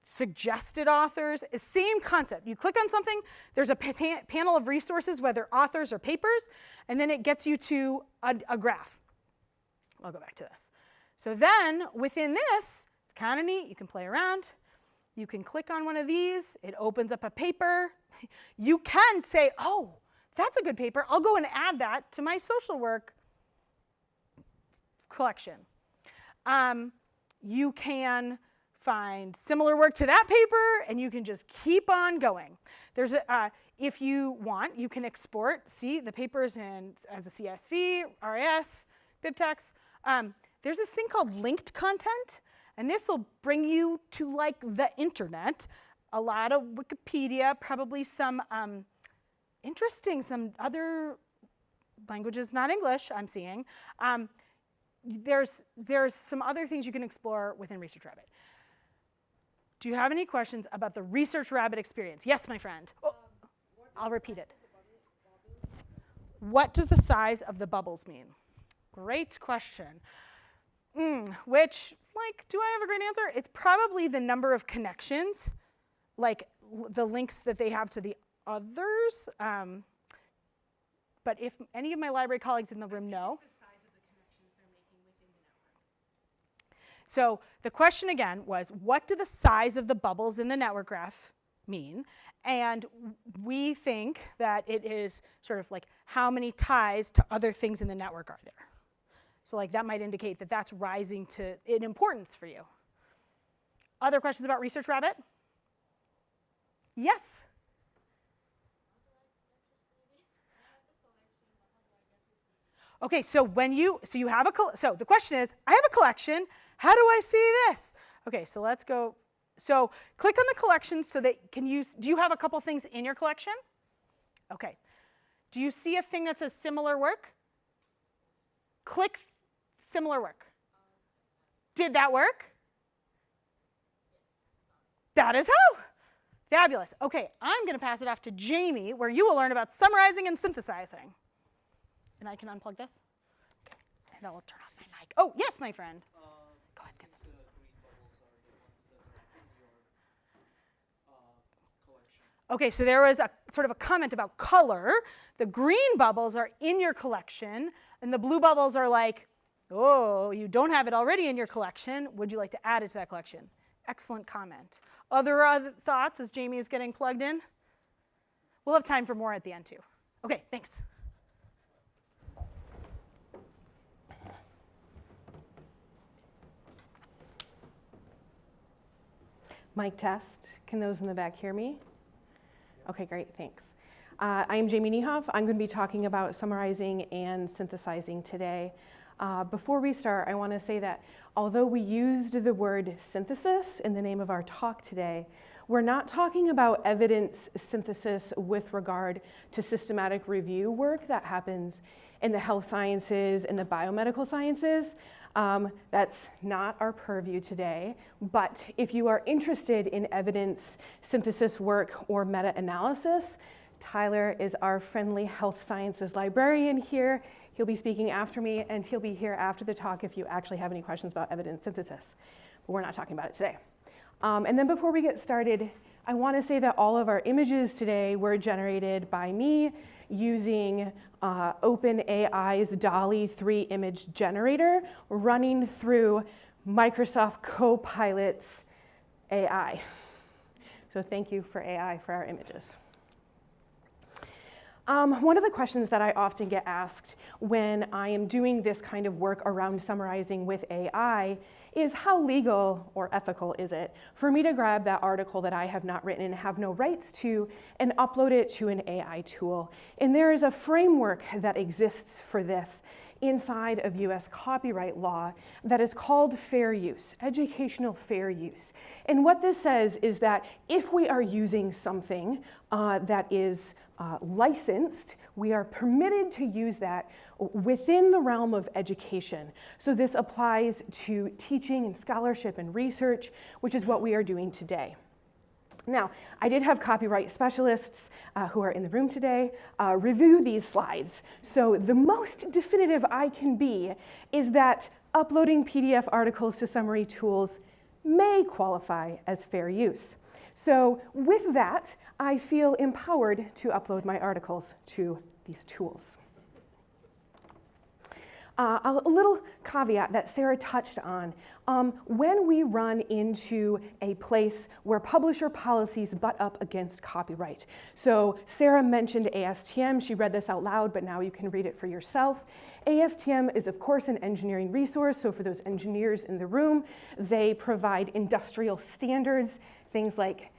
suggested authors, same concept. You click on something, there's a panel of resources, whether authors or papers, and then it gets you to a graph. I'll go back to this. So then within this, it's kind of neat. You can play around. You can click on one of these. It opens up a paper. You can say, oh, that's a good paper. I'll go and add that to my social work collection. You can find similar work to that paper, and you can just keep on going. There's if you want, you can export, see, the papers as a CSV, RAS, BibTeX. There's this thing called linked content, and this will bring you to like the internet, a lot of Wikipedia, probably some interesting, some other languages, not English, I'm seeing. There's some other things you can explore within ResearchRabbit. Do you have any questions about the ResearchRabbit experience? Yes, my friend. Oh, I'll repeat it. What does the size of the bubbles mean? Great question. Which, like, do I have a great answer? It's probably the number of connections, like the links that they have to the others. But if any of my library colleagues in the room know. So the question again was, what do the size of the bubbles in the network graph mean? And we think that it is sort of like how many ties to other things in the network are there. So like that might indicate that that's rising in importance for you. Other questions about ResearchRabbit? Yes? Okay, so the question is, I have a collection. How do I see this? Okay, so let's go. So click on the collection so that do you have a couple things in your collection? Okay. Do you see a thing that says similar work? Click similar work. Did that work? That is how. Fabulous. Okay, I'm going to pass it off to Jamie, where you will learn about summarizing and synthesizing. And I can unplug this? Okay, and I will turn off my mic. Oh, yes, my friend. Go ahead, get some. The green bubbles are the ones that are in your collection. Okay, so there was a sort of a comment about color. The green bubbles are in your collection, and the blue bubbles are like, oh, you don't have it already in your collection. Would you like to add it to that collection? Excellent comment. Other thoughts as Jamie is getting plugged in? We'll have time for more at the end, too. Okay, thanks. Mic test. Can those in the back hear me? Okay, great, thanks. I am Jamie Niehof. I'm going to be talking about summarizing and synthesizing today. Before we start, I want to say that although we used the word synthesis in the name of our talk today, we're not talking about evidence synthesis with regard to systematic review work that happens in the health sciences and the biomedical sciences. That's not our purview today, but if you are interested in evidence synthesis work or meta-analysis, Tyler is our friendly health sciences librarian here. He'll be speaking after me, and he'll be here after the talk if you actually have any questions about evidence synthesis. But we're not talking about it today. And then before we get started, I want to say that all of our images today were generated by me using OpenAI's DALL-E 3 image generator running through Microsoft Copilot's AI. So thank you for AI for our images. One of the questions that I often get asked when I am doing this kind of work around summarizing with AI is how legal or ethical is it for me to grab that article that I have not written and have no rights to and upload it to an AI tool? And there is a framework that exists for this inside of US copyright law that is called fair use, educational fair use. And what this says is that if we are using something that is licensed, we are permitted to use that within the realm of education. So this applies to teaching and scholarship and research, which is what we are doing today. Now, I did have copyright specialists who are in the room today review these slides. So the most definitive I can be is that uploading PDF articles to summary tools may qualify as fair use. So with that, I feel empowered to upload my articles to these tools. A little caveat that Sarah touched on. When we run into a place where publisher policies butt up against copyright. So Sarah mentioned ASTM. She read this out loud, but now you can read it for yourself. ASTM is, of course, an engineering resource. So for those engineers in the room, they provide industrial standards, things like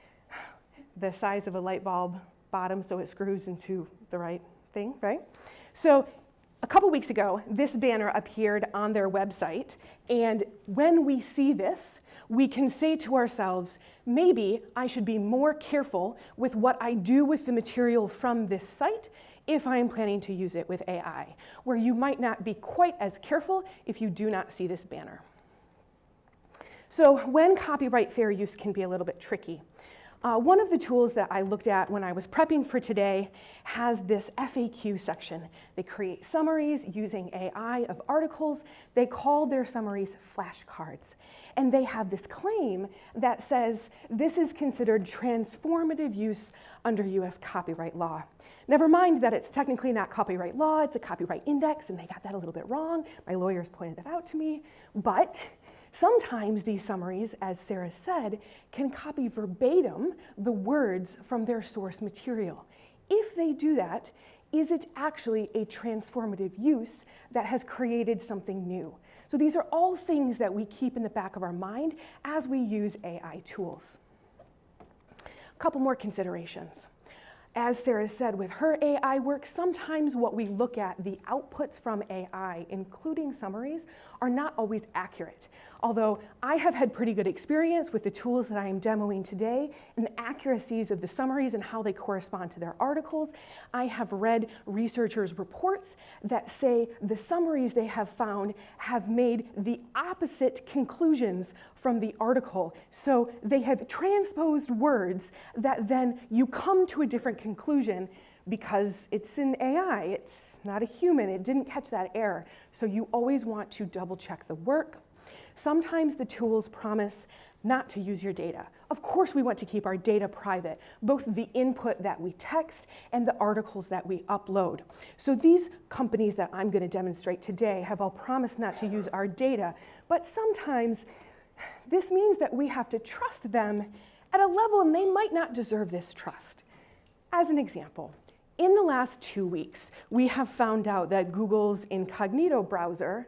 the size of a light bulb bottom so it screws into the right thing, right? So a couple weeks ago, this banner appeared on their website, and when we see this, we can say to ourselves, maybe I should be more careful with what I do with the material from this site if I am planning to use it with AI, where you might not be quite as careful if you do not see this banner. So when copyright fair use can be a little bit tricky. One of the tools that I looked at when I was prepping for today has this FAQ section. They create summaries using AI of articles. They call their summaries flashcards. And they have this claim that says this is considered transformative use under US copyright law. Never mind that it's technically not copyright law, it's a copyright index, and they got that a little bit wrong. My lawyers pointed that out to me. But sometimes these summaries, as Sarah said, can copy verbatim the words from their source material. If they do that, is it actually a transformative use that has created something new? So these are all things that we keep in the back of our mind as we use AI tools. A couple more considerations. As Sarah said, with her AI work, sometimes what we look at, the outputs from AI, including summaries, are not always accurate. Although I have had pretty good experience with the tools that I am demoing today and the accuracies of the summaries and how they correspond to their articles. I have read researchers' reports that say the summaries they have found have made the opposite conclusions from the article. So they have transposed words that then you come to a different conclusion because it's an AI, it's not a human, it didn't catch that error. So you always want to double check the work. Sometimes the tools promise not to use your data. Of course we want to keep our data private, both the input that we text and the articles that we upload. So these companies that I'm going to demonstrate today have all promised not to use our data, but sometimes this means that we have to trust them at a level and they might not deserve this trust. As an example, in the last 2 weeks, we have found out that Google's incognito browser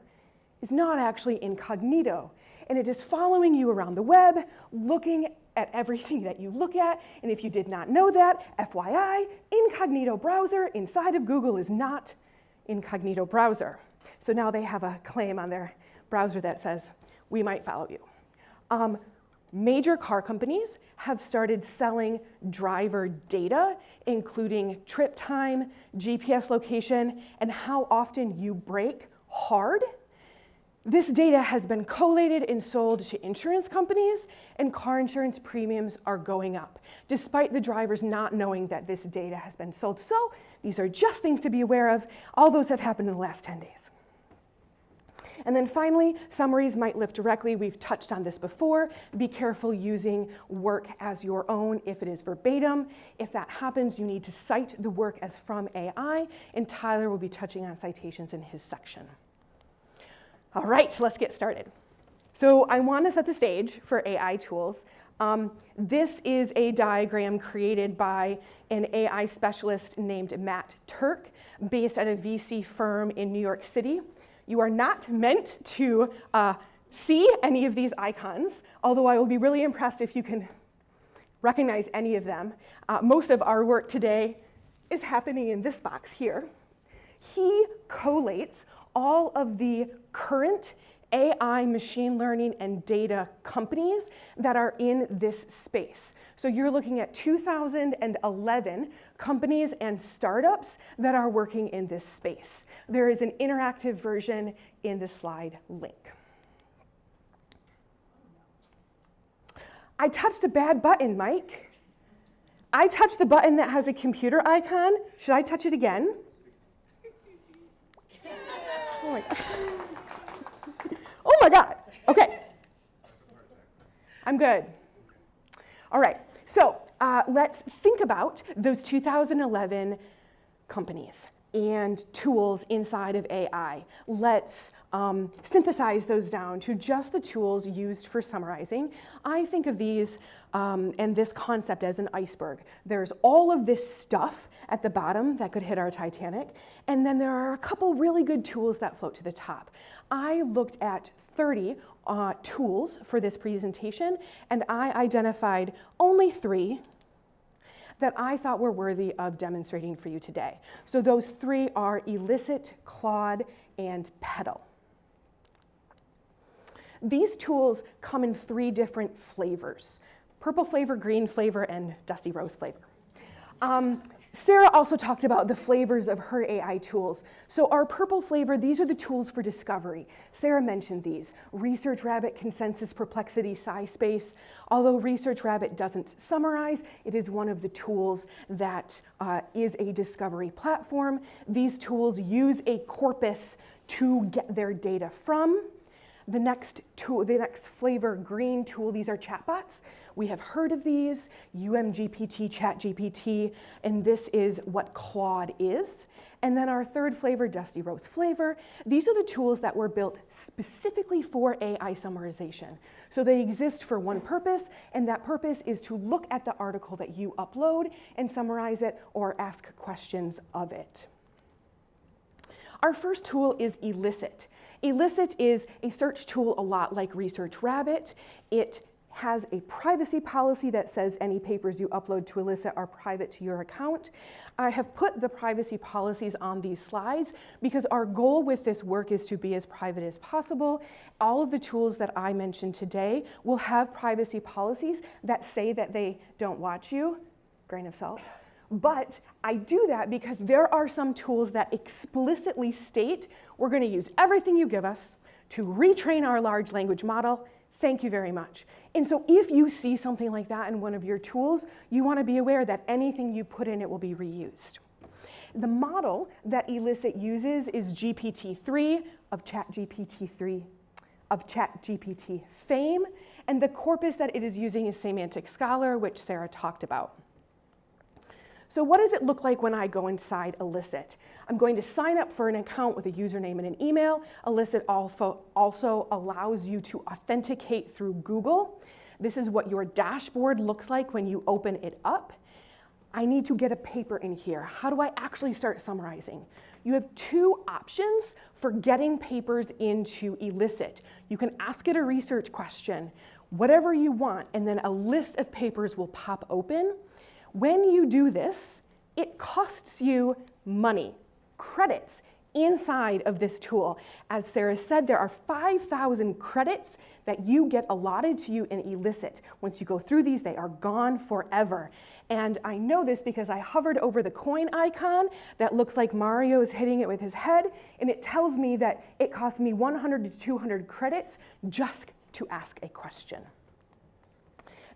is not actually incognito, and it is following you around the web, looking at everything that you look at, and if you did not know that, FYI, incognito browser inside of Google is not incognito browser. So now they have a claim on their browser that says, we might follow you. Major car companies have started selling driver data, including trip time, GPS location, and how often you brake hard. This data has been collated and sold to insurance companies, and car insurance premiums are going up, despite the drivers not knowing that this data has been sold. So these are just things to be aware of. All those have happened in the last 10 days. And then finally, summaries might lift directly. We've touched on this before. Be careful using work as your own if it is verbatim. If that happens, you need to cite the work as from AI, and Tyler will be touching on citations in his section. All right, let's get started. So I want to set the stage for AI tools. This is a diagram created by an AI specialist named Matt Turk, based at a VC firm in New York City. You are not meant to see any of these icons, although I will be really impressed if you can recognize any of them. Most of our work today is happening in this box here. He collates all of the current AI, machine learning, and data companies that are in this space. So you're looking at 2011 companies and startups that are working in this space. There is an interactive version in the slide link. I touched a bad button, Mike. I touched the button that has a computer icon. Should I touch it again? Oh my God. Oh my God. Okay. I'm good. All right. So let's think about those 2011 companies and tools inside of AI. Let's synthesize those down to just the tools used for summarizing. I think of these and this concept as an iceberg. There's all of this stuff at the bottom that could hit our Titanic, and then there are a couple really good tools that float to the top. I looked at 30 tools for this presentation, and I identified only 3 that I thought were worthy of demonstrating for you today. So those 3 are Elicit, Claude, and Petal. These tools come in 3 different flavors: purple flavor, green flavor, and dusty rose flavor. Sarah also talked about the flavors of her AI tools. So our purple flavor, these are the tools for discovery. Sarah mentioned these: ResearchRabbit, Consensus, Perplexity, SciSpace. Although ResearchRabbit doesn't summarize, it is one of the tools that is a discovery platform. These tools use a corpus to get their data from. The next flavor, green tool, these are chatbots. We have heard of these, UMGPT, ChatGPT, and this is what Claude is. And then our third flavor, dusty rose flavor, these are the tools that were built specifically for AI summarization. So they exist for one purpose, and that purpose is to look at the article that you upload and summarize it or ask questions of it. Our first tool is Elicit. Elicit is a search tool a lot like ResearchRabbit. It has a privacy policy that says any papers you upload to Elicit are private to your account. I have put the privacy policies on these slides because our goal with this work is to be as private as possible. All of the tools that I mentioned today will have privacy policies that say that they don't watch you, grain of salt. But I do that because there are some tools that explicitly state we're going to use everything you give us to retrain our large language model. Thank you very much. And so if you see something like that in one of your tools, you want to be aware that anything you put in it will be reused. The model that Elicit uses is GPT-3 of ChatGPT fame, and the corpus that it is using is Semantic Scholar, which Sarah talked about. So what does it look like when I go inside Elicit? I'm going to sign up for an account with a username and an email. Elicit also allows you to authenticate through Google. This is what your dashboard looks like when you open it up. I need to get a paper in here. How do I actually start summarizing? You have 2 options for getting papers into Elicit. You can ask it a research question, whatever you want, and then a list of papers will pop open. When you do this, it costs you money, credits, inside of this tool. As Sarah said, there are 5,000 credits that you get allotted to you in Elicit. Once you go through these, they are gone forever. And I know this because I hovered over the coin icon that looks like Mario is hitting it with his head, and it tells me that it costs me 100 to 200 credits just to ask a question.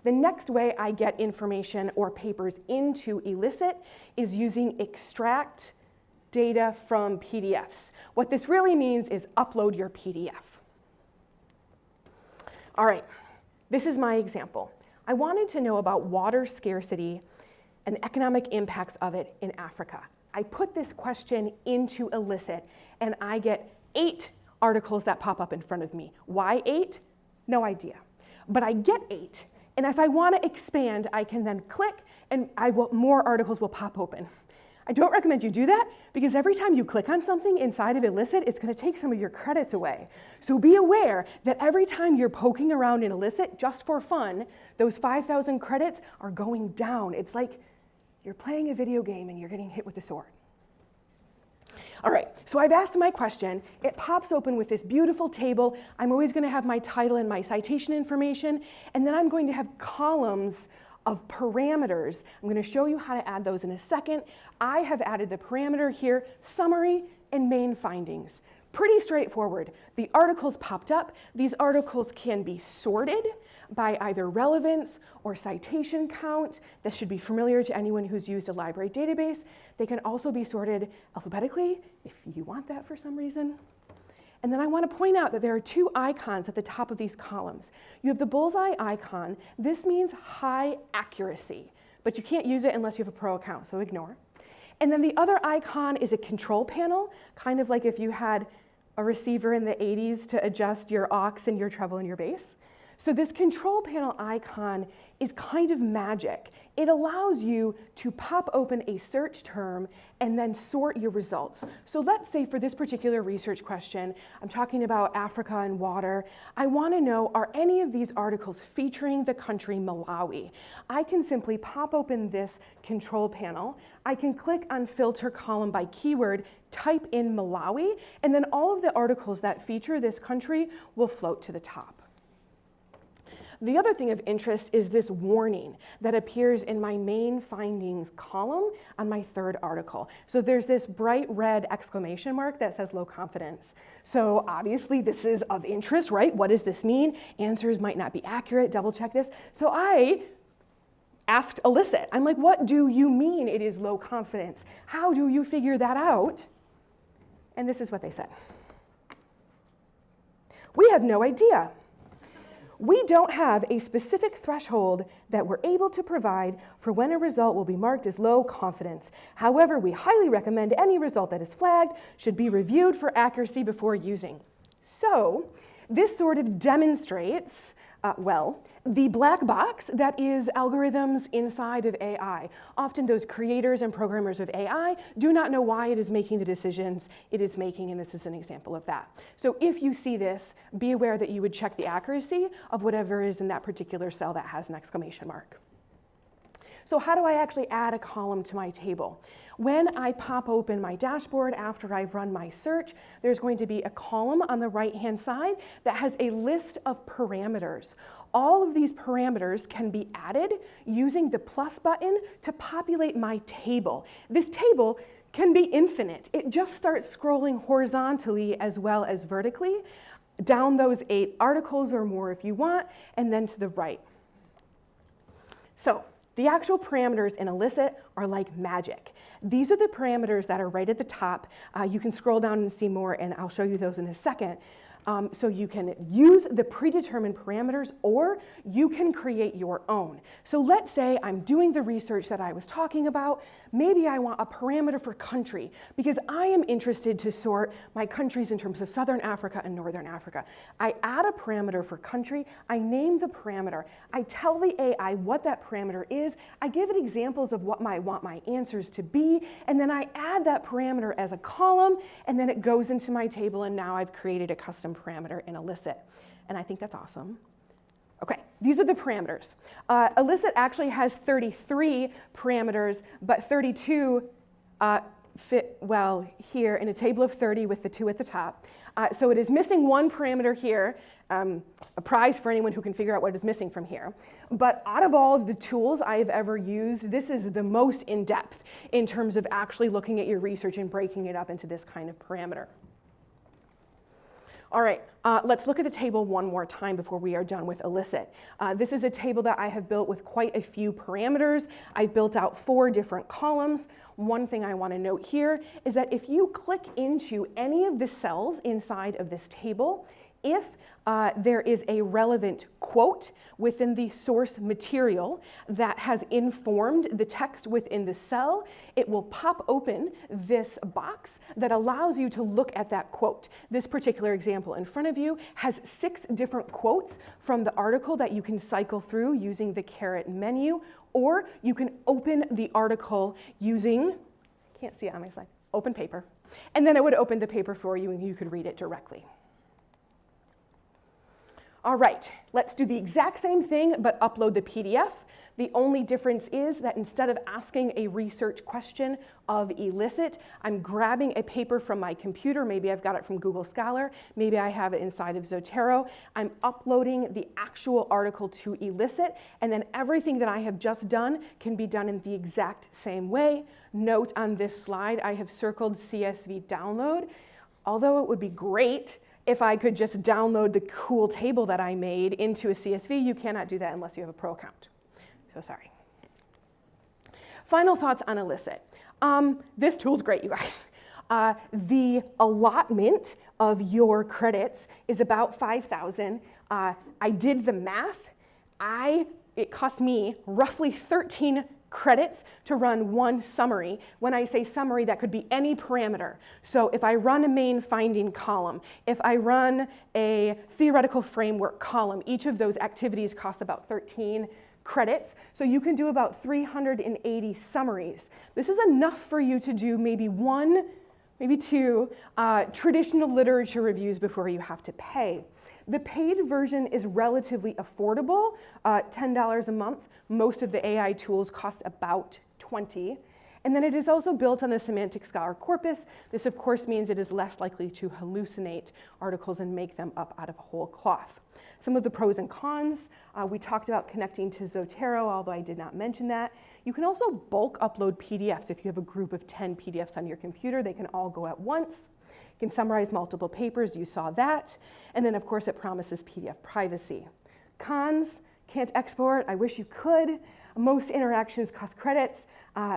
The next way I get information or papers into Elicit is using extract data from PDFs. What this really means is upload your PDF. All right, this is my example. I wanted to know about water scarcity and the economic impacts of it in Africa. I put this question into Elicit, and I get 8 articles that pop up in front of me. Why 8? No idea. But I get 8. And if I want to expand, I can then click, and more articles will pop open. I don't recommend you do that because every time you click on something inside of Elicit, it's going to take some of your credits away. So be aware that every time you're poking around in Elicit just for fun, those 5,000 credits are going down. It's like you're playing a video game and you're getting hit with a sword. All right, so I've asked my question. It pops open with this beautiful table. I'm always going to have my title and my citation information, and then I'm going to have columns of parameters. I'm going to show you how to add those in a second. I have added the parameter here, summary and main findings. Pretty straightforward. The articles popped up. These articles can be sorted by either relevance or citation count. This should be familiar to anyone who's used a library database. They can also be sorted alphabetically if you want that for some reason. And then I want to point out that there are two icons at the top of these columns. You have the bullseye icon. This means high accuracy, but you can't use it unless you have a pro account, so ignore. And then the other icon is a control panel, kind of like if you had a receiver in the 80s to adjust your aux and your treble and your bass. So this control panel icon is kind of magic. It allows you to pop open a search term and then sort your results. So let's say for this particular research question, I'm talking about Africa and water. I want to know, are any of these articles featuring the country Malawi? I can simply pop open this control panel. I can click on filter column by keyword, type in Malawi, and then all of the articles that feature this country will float to the top. The other thing of interest is this warning that appears in my main findings column on my third article. So there's this bright red exclamation mark that says low confidence. So obviously this is of interest, right? What does this mean? Answers might not be accurate, double check this. So I asked Elicit, I'm like, what do you mean it is low confidence? How do you figure that out? And this is what they said. We have no idea. We don't have a specific threshold that we're able to provide for when a result will be marked as low confidence. However, we highly recommend any result that is flagged should be reviewed for accuracy before using. So this sort of demonstrates, well, the black box that is algorithms inside of AI. Often those creators and programmers of AI do not know why it is making the decisions it is making, and this is an example of that. So if you see this, be aware that you would check the accuracy of whatever is in that particular cell that has an exclamation mark. So how do I actually add a column to my table? When I pop open my dashboard after I've run my search, there's going to be a column on the right-hand side that has a list of parameters. All of these parameters can be added using the plus button to populate my table. This table can be infinite. It just starts scrolling horizontally as well as vertically, down those 8 articles or more if you want, and then to the right. So the actual parameters in Elicit are like magic. These are the parameters that are right at the top. You can scroll down and see more, and I'll show you those in a second. So you can use the predetermined parameters, or you can create your own. So let's say I'm doing the research that I was talking about. Maybe I want a parameter for country, because I am interested to sort my countries in terms of Southern Africa and Northern Africa. I add a parameter for country. I name the parameter. I tell the AI what that parameter is. I give it examples of what I want my answers to be, and then I add that parameter as a column, and then it goes into my table, and now I've created a custom parameter in Elicit. And I think that's awesome. Okay, these are the parameters. Elicit actually has 33 parameters, but 32 fit well here in a table of 30 with the 2 at the top. So it is missing 1 parameter here, a prize for anyone who can figure out what is missing from here. But out of all the tools I have ever used, this is the most in-depth in terms of actually looking at your research and breaking it up into this kind of parameter. All right, let's look at the table one more time before we are done with Elicit. This is a table that I have built with quite a few parameters. I've built out 4 different columns. One thing I want to note here is that if you click into any of the cells inside of this table, if there is a relevant quote within the source material that has informed the text within the cell, it will pop open this box that allows you to look at that quote. This particular example in front of you has 6 different quotes from the article that you can cycle through using the caret menu, or you can open the article using can't see it on my slide, open paper. And then it would open the paper for you and you could read it directly. All right, let's do the exact same thing, but upload the PDF. The only difference is that instead of asking a research question of elicit, I'm grabbing a paper from my computer. Maybe I've got it from Google Scholar. Maybe I have it inside of Zotero. I'm uploading the actual article to elicit, and then everything that I have just done can be done in the exact same way. Note on this slide, I have circled CSV download. Although it would be great if I could just download the cool table that I made into a CSV, you cannot do that unless you have a pro account. So sorry. Final thoughts on elicit. This tool's great, you guys. The allotment of your credits is about 5,000. I did the math. It cost me roughly 13 credits to run one summary. When I say summary, that could be any parameter. So if I run a main finding column, if I run a theoretical framework column, each of those activities costs about 13 credits. So you can do about 380 summaries. This is enough for you to do maybe one, maybe two traditional literature reviews before you have to pay. The paid version is relatively affordable, $10 a month. Most of the AI tools cost about $20. And then it is also built on the Semantic Scholar corpus. This, of course, means it is less likely to hallucinate articles and make them up out of whole cloth. Some of the pros and cons, we talked about connecting to Zotero, although I did not mention that. You can also bulk upload PDFs. If you have a group of 10 PDFs on your computer, they can all go at once. You can summarize multiple papers, you saw that. And then, of course, it promises PDF privacy. Cons, can't export, I wish you could. Most interactions cost credits.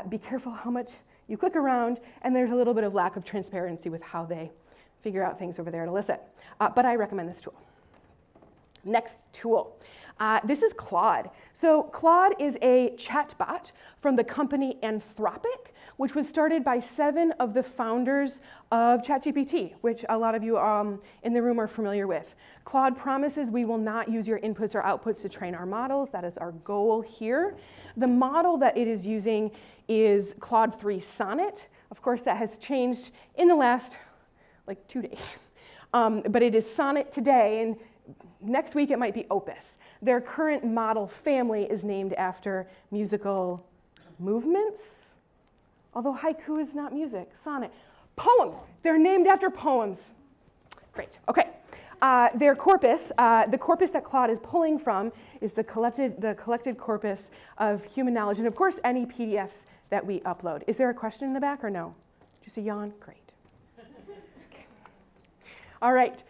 Be careful how much you click around, and there's a little bit of lack of transparency with how they figure out things over there at Elicit. But I recommend this tool. Next tool. This is Claude. So Claude is a chatbot from the company Anthropic, which was started by 7 of the founders of ChatGPT, which a lot of you in the room are familiar with. Claude promises we will not use your inputs or outputs to train our models. That is our goal here. The model that it is using is Claude 3 Sonnet. Of course, that has changed in the last, 2 days. But it is Sonnet today, and next week it might be Opus. Their current model family is named after musical movements, although haiku is not music. Sonnet. Poems. They're named after poems. Great. Okay. Their corpus, the corpus that Claude is pulling from, is the collected corpus of human knowledge, and of course any PDFs that we upload. Is there a question in the back or no? Just a yawn? Great. Okay. All right.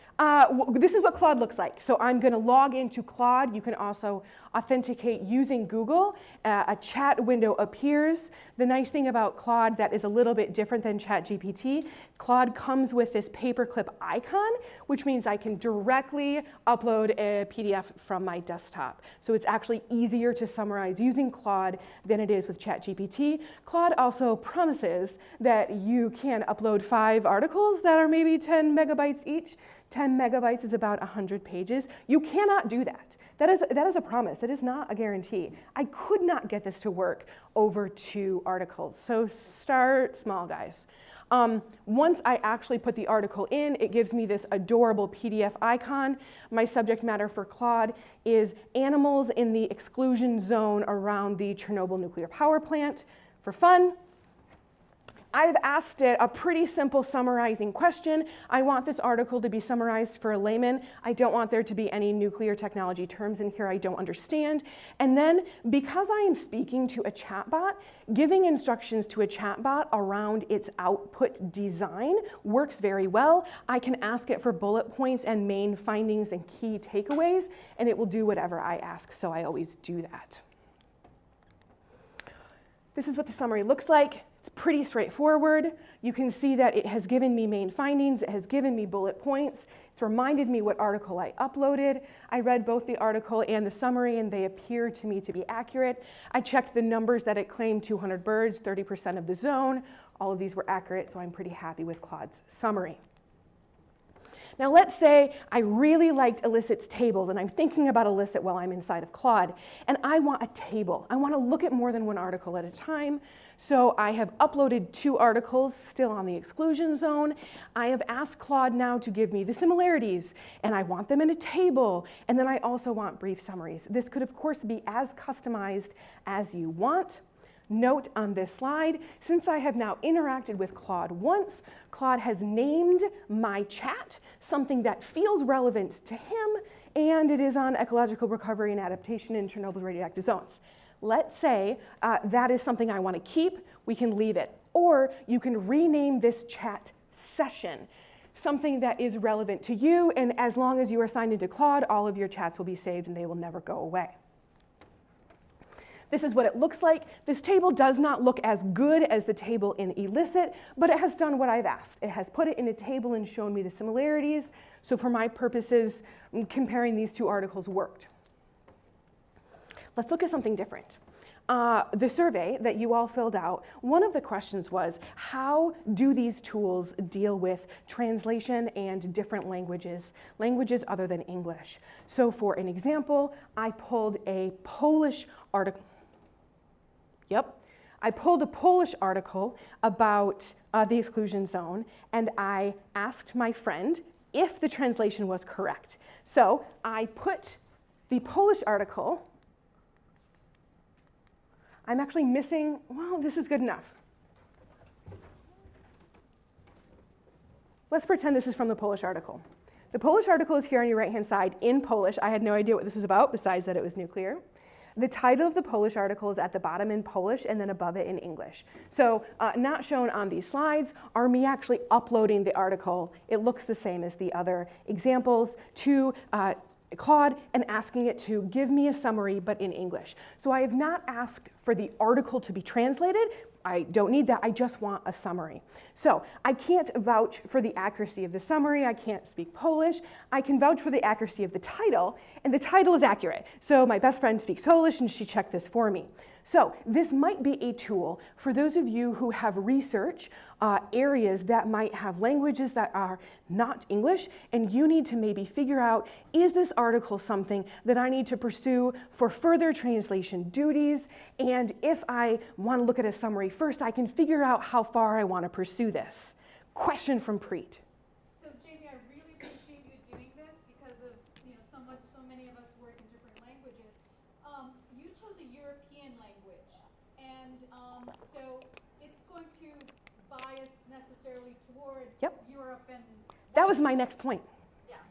This is what Claude looks like. So I'm going to log into Claude. You can also authenticate using Google. A chat window appears. The nice thing about Claude that is a little bit different than ChatGPT, Claude comes with this paperclip icon, which means I can directly upload a PDF from my desktop. So it's actually easier to summarize using Claude than it is with ChatGPT. Claude also promises that you can upload 5 articles that are maybe 10 megabytes each. 10 megabytes is about 100 pages. You cannot do that. That is a promise. That is not a guarantee. I could not get this to work over 2 articles. So start small, guys. Once I actually put the article in, it gives me this adorable PDF icon. My subject matter for Claude is animals in the exclusion zone around the Chernobyl nuclear power plant. For fun, I've asked it a pretty simple summarizing question. I want this article to be summarized for a layman. I don't want there to be any nuclear technology terms in here I don't understand. And then, because I am speaking to a chatbot, giving instructions to a chatbot around its output design works very well. I can ask it for bullet points and main findings and key takeaways, and it will do whatever I ask, so I always do that. This is what the summary looks like. It's pretty straightforward. You can see that it has given me main findings. It has given me bullet points. It's reminded me what article I uploaded. I read both the article and the summary, and they appear to me to be accurate. I checked the numbers that it claimed: 200 birds, 30% of the zone. All of these were accurate, so I'm pretty happy with Claude's summary. Now let's say I really liked Elicit's tables, and I'm thinking about Elicit while I'm inside of Claude, and I want a table. I want to look at more than one article at a time. So I have uploaded 2 articles still on the exclusion zone. I have asked Claude now to give me the similarities, and I want them in a table, and then I also want brief summaries. This could, of course, be as customized as you want. Note on this slide, since I have now interacted with Claude once, Claude has named my chat something that feels relevant to him, and it is on ecological recovery and adaptation in Chernobyl radioactive zones. Let's say that is something I want to keep, we can leave it. Or you can rename this chat session, something that is relevant to you, and as long as you are signed into Claude, all of your chats will be saved and they will never go away. This is what it looks like. This table does not look as good as the table in Elicit, but it has done what I've asked. It has put it in a table and shown me the similarities. So for my purposes, comparing these 2 articles worked. Let's look at something different. The survey that you all filled out, one of the questions was, how do these tools deal with translation and different languages other than English? So for an example, I pulled a Polish article. I pulled a Polish article about the exclusion zone, and I asked my friend if the translation was correct. So I put the Polish article. I'm actually missing, well, this is good enough. Let's pretend this is from the Polish article. The Polish article is here on your right-hand side in Polish. I had no idea what this is about, besides that it was nuclear. The title of the Polish article is at the bottom in Polish and then above it in English. So not shown on these slides are me actually uploading the article. It looks the same as the other examples to Claude and asking it to give me a summary, but in English. So I have not asked for the article to be translated. I don't need that, I just want a summary. So I can't vouch for the accuracy of the summary, I can't speak Polish, I can vouch for the accuracy of the title, and the title is accurate. So my best friend speaks Polish and she checked this for me. So this might be a tool for those of you who have research areas that might have languages that are not English, and you need to maybe figure out, is this article something that I need to pursue for further translation duties? And if I want to look at a summary first, I can figure out how far I want to pursue this. Question from Preet. So Jamie, I really appreciate you doing this because of, so many of us work in different languages. You chose a European language, and so it's going to bias necessarily towards Europe and. That was my next point.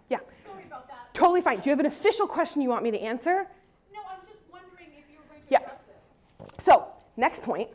Yeah. Sorry about that. Totally fine. Do you have an official question you want me to answer? No, I was just wondering if you were going to address it. So next point,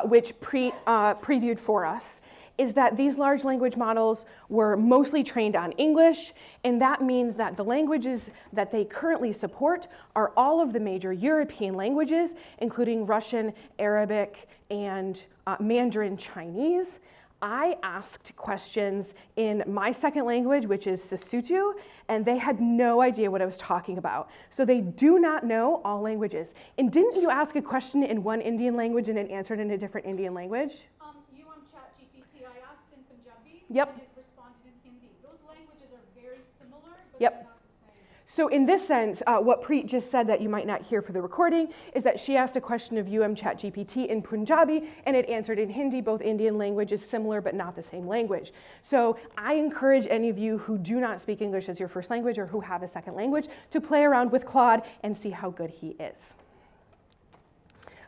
which previewed for us, is that these large language models were mostly trained on English, and that means that the languages that they currently support are all of the major European languages, including Russian, Arabic, and Mandarin Chinese. I asked questions in my second language, which is Sesotho, and they had no idea what I was talking about. So they do not know all languages. And didn't you ask a question in one Indian language and it answered in a different Indian language? ChatGPT, I asked in Punjabi, Yep. and it responded in Hindi. Those languages are very similar, but Yep. they're not the same. So in this sense, what Preet just said that you might not hear for the recording is that she asked a question of UMGPT in Punjabi, and it answered in Hindi. Both Indian languages similar, but not the same language. So I encourage any of you who do not speak English as your first language or who have a second language to play around with Claude and see how good he is.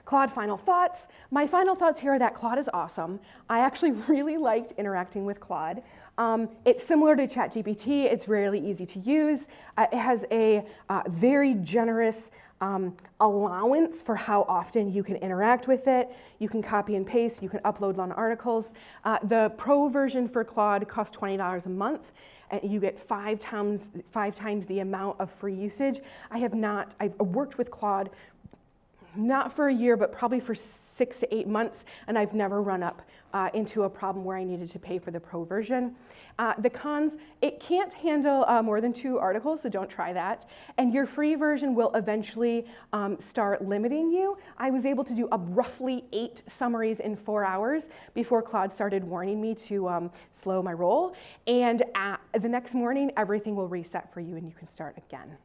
Claude, final thoughts. My final thoughts here are that Claude is awesome. I actually really liked interacting with Claude. It's similar to ChatGPT. It's really easy to use. It has a very generous allowance for how often you can interact with it. You can copy and paste. You can upload long articles. The pro version for Claude costs $20 a month. And you get five times the amount of free usage. I've worked with Claude not for a year, but probably for 6 to 8 months, and I've never run up into a problem where I needed to pay for the pro version. The cons, it can't handle more than 2 articles, so don't try that. And your free version will eventually start limiting you. I was able to do roughly 8 summaries in 4 hours before Claude started warning me to slow my roll. And the next morning, everything will reset for you and you can start again.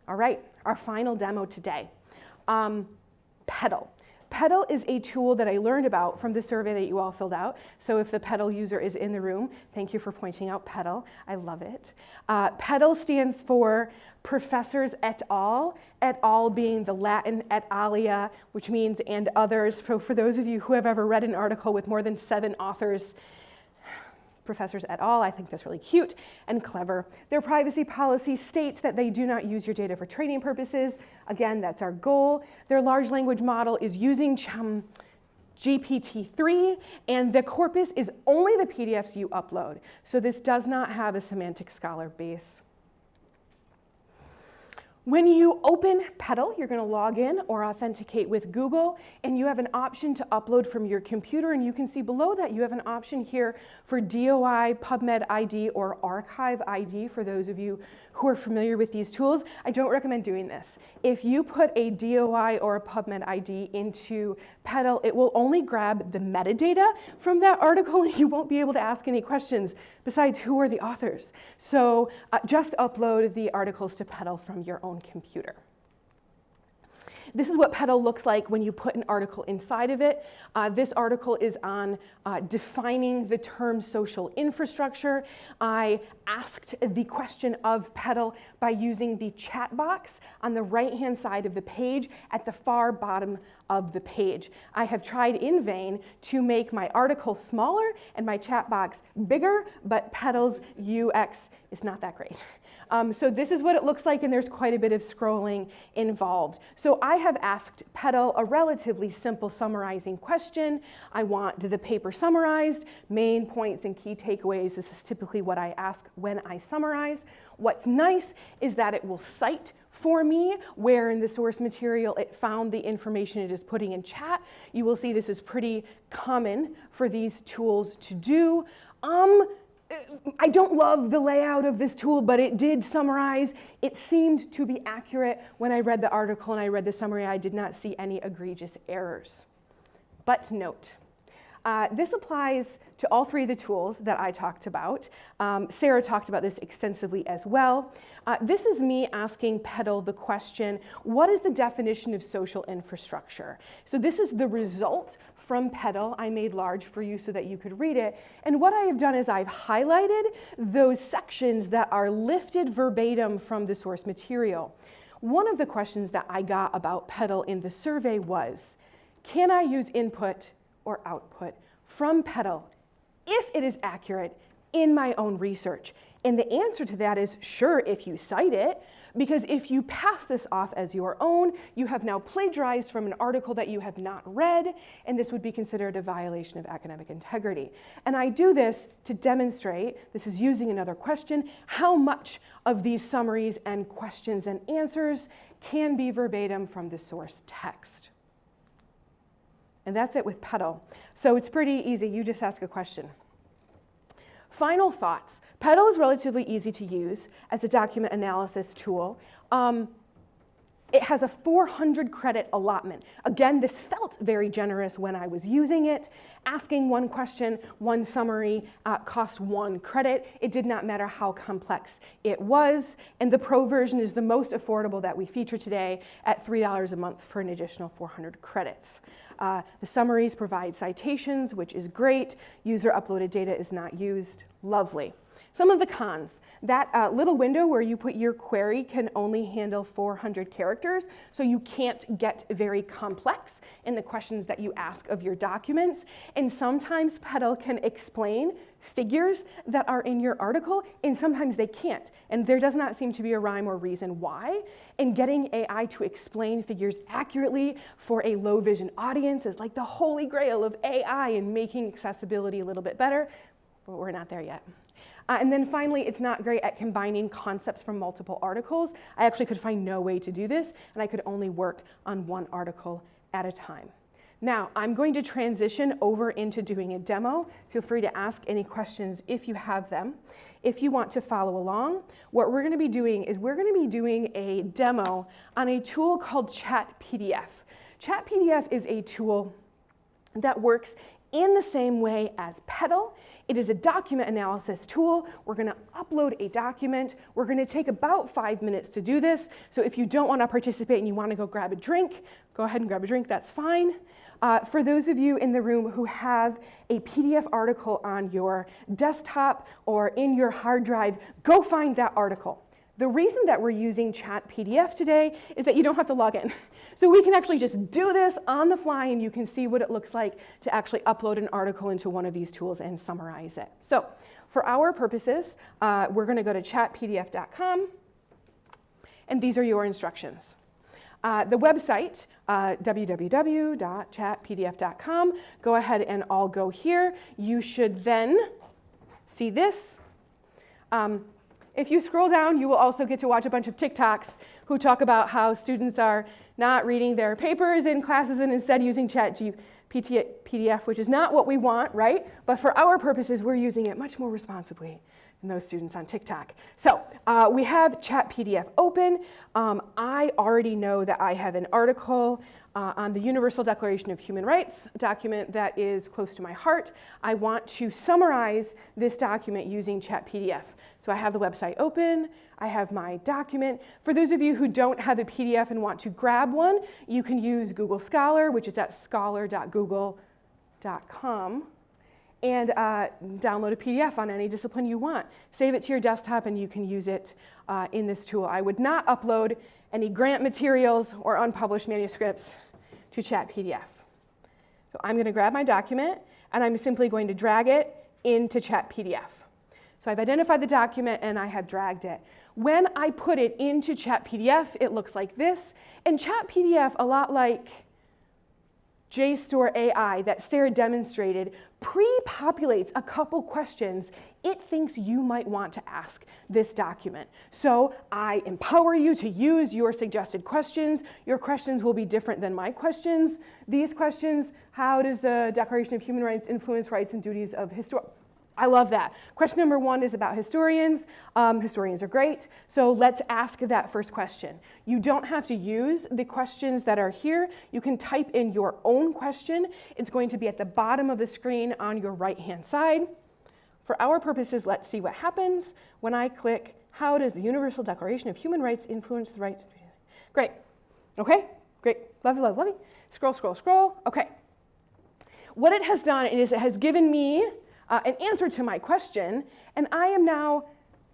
All right, our final demo today. Petal. Petal is a tool that I learned about from the survey that you all filled out. So if the Petal user is in the room, thank you for pointing out Petal. I love it. Petal stands for Professors et al being the Latin et alia, which means and others. For those of you who have ever read an article with more than 7 authors, Professors et al, I think that's really cute and clever. Their privacy policy states that they do not use your data for training purposes. Again, that's our goal. Their large language model is using GPT-3, and the corpus is only the PDFs you upload. So this does not have a semantic scholar base. When you open Petal, you're going to log in or authenticate with Google, and you have an option to upload from your computer, and you can see below that you have an option here for DOI, PubMed ID, or Archive ID for those of you who are familiar with these tools. I don't recommend doing this. If you put a DOI or a PubMed ID into Petal, it will only grab the metadata from that article, and you won't be able to ask any questions besides who are the authors. So just upload the articles to Petal from your own computer. This is what Petal looks like when you put an article inside of it. This article is on defining the term social infrastructure. I asked the question of Petal by using the chat box on the right-hand side of the page at the far bottom of the page. I have tried in vain to make my article smaller and my chat box bigger, but Petal's UX is not that great. So this is what it looks like, and there's quite a bit of scrolling involved. So I have asked Petal a relatively simple summarizing question. I want the paper summarized, main points and key takeaways. This is typically what I ask when I summarize. What's nice is that it will cite for me where in the source material it found the information it is putting in chat. You will see this is pretty common for these tools to do. I don't love the layout of this tool, but it did summarize. It seemed to be accurate. When I read the article and I read the summary, I did not see any egregious errors. But note, this applies to all 3 of the tools that I talked about. Sarah talked about this extensively as well. This is me asking Petal the question, what is the definition of social infrastructure? So this is the result from Petal. I made large for you so that you could read it. And what I have done is I've highlighted those sections that are lifted verbatim from the source material. One of the questions that I got about Petal in the survey was, can I use input or output from Petal if it is accurate in my own research? And the answer to that is sure, if you cite it, because if you pass this off as your own, you have now plagiarized from an article that you have not read, and this would be considered a violation of academic integrity. And I do this to demonstrate, this is using another question, how much of these summaries and questions and answers can be verbatim from the source text. And that's it with Petal. So it's pretty easy. You just ask a question. Final thoughts. Petal is relatively easy to use as a document analysis tool. It has a 400 credit allotment. Again, this felt very generous when I was using it. Asking one question, one summary costs 1 credit. It did not matter how complex it was. And the pro version is the most affordable that we feature today at $3 a month for an additional 400 credits. The summaries provide citations, which is great. User uploaded data is not used. Lovely. Some of the cons. That little window where you put your query can only handle 400 characters, so you can't get very complex in the questions that you ask of your documents. And sometimes Petal can explain figures that are in your article, and sometimes they can't. And there does not seem to be a rhyme or reason why. And getting AI to explain figures accurately for a low vision audience is like the holy grail of AI and making accessibility a little bit better, but we're not there yet. And then finally, it's not great at combining concepts from multiple articles. I actually could find no way to do this, and I could only work on one article at a time. Now, I'm going to transition over into doing a demo. Feel free to ask any questions if you have them. If you want to follow along, what we're going to be doing is we're going to be doing a demo on a tool called ChatPDF. ChatPDF is a tool that works in the same way as Petal. It is a document analysis tool. We're going to upload a document. We're going to take about 5 minutes to do this. So if you don't want to participate and you want to go grab a drink, go ahead and grab a drink. That's fine. For those of you in the room who have a PDF article on your desktop or in your hard drive, go find that article. The reason that we're using ChatPDF today is that you don't have to log in. So we can actually just do this on the fly, and you can see what it looks like to actually upload an article into one of these tools and summarize it. So for our purposes, we're going to go to chatpdf.com, and these are your instructions. The website, www.chatpdf.com, go ahead and all go here. You should then see this. If you scroll down, you will also get to watch a bunch of TikToks who talk about how students are not reading their papers in classes and instead using ChatGPT PDF, which is not what we want, right? But for our purposes, we're using it much more responsibly than those students on TikTok. So we have ChatPDF open. I already know that I have an article on the Universal Declaration of Human Rights, a document that is close to my heart. I want to summarize this document using ChatPDF. So I have the website open. I have my document. For those of you who don't have a PDF and want to grab one, you can use Google Scholar, which is at scholar.google.com. and download a PDF on any discipline you want. Save it to your desktop, and you can use it in this tool. I would not upload any grant materials or unpublished manuscripts to ChatPDF. So I'm going to grab my document, and I'm simply going to drag it into ChatPDF. So I've identified the document, and I have dragged it. When I put it into ChatPDF, it looks like this. And ChatPDF, a lot like JSTOR AI that Sarah demonstrated, pre-populates a couple questions it thinks you might want to ask this document. So I empower you to use your suggested questions. Your questions will be different than my questions. These questions: how does the Declaration of Human Rights influence rights and duties of historians? I love that. Question number 1 is about historians. Historians are great. So let's ask that first question. You don't have to use the questions that are here. You can type in your own question. It's going to be at the bottom of the screen on your right-hand side. For our purposes, let's see what happens when I click, how does the Universal Declaration of Human Rights influence the rights? Great. Okay, great. Lovely, lovely, lovely. Scroll, scroll, scroll. Okay. What it has done is it has given me an answer to my question, and I am now,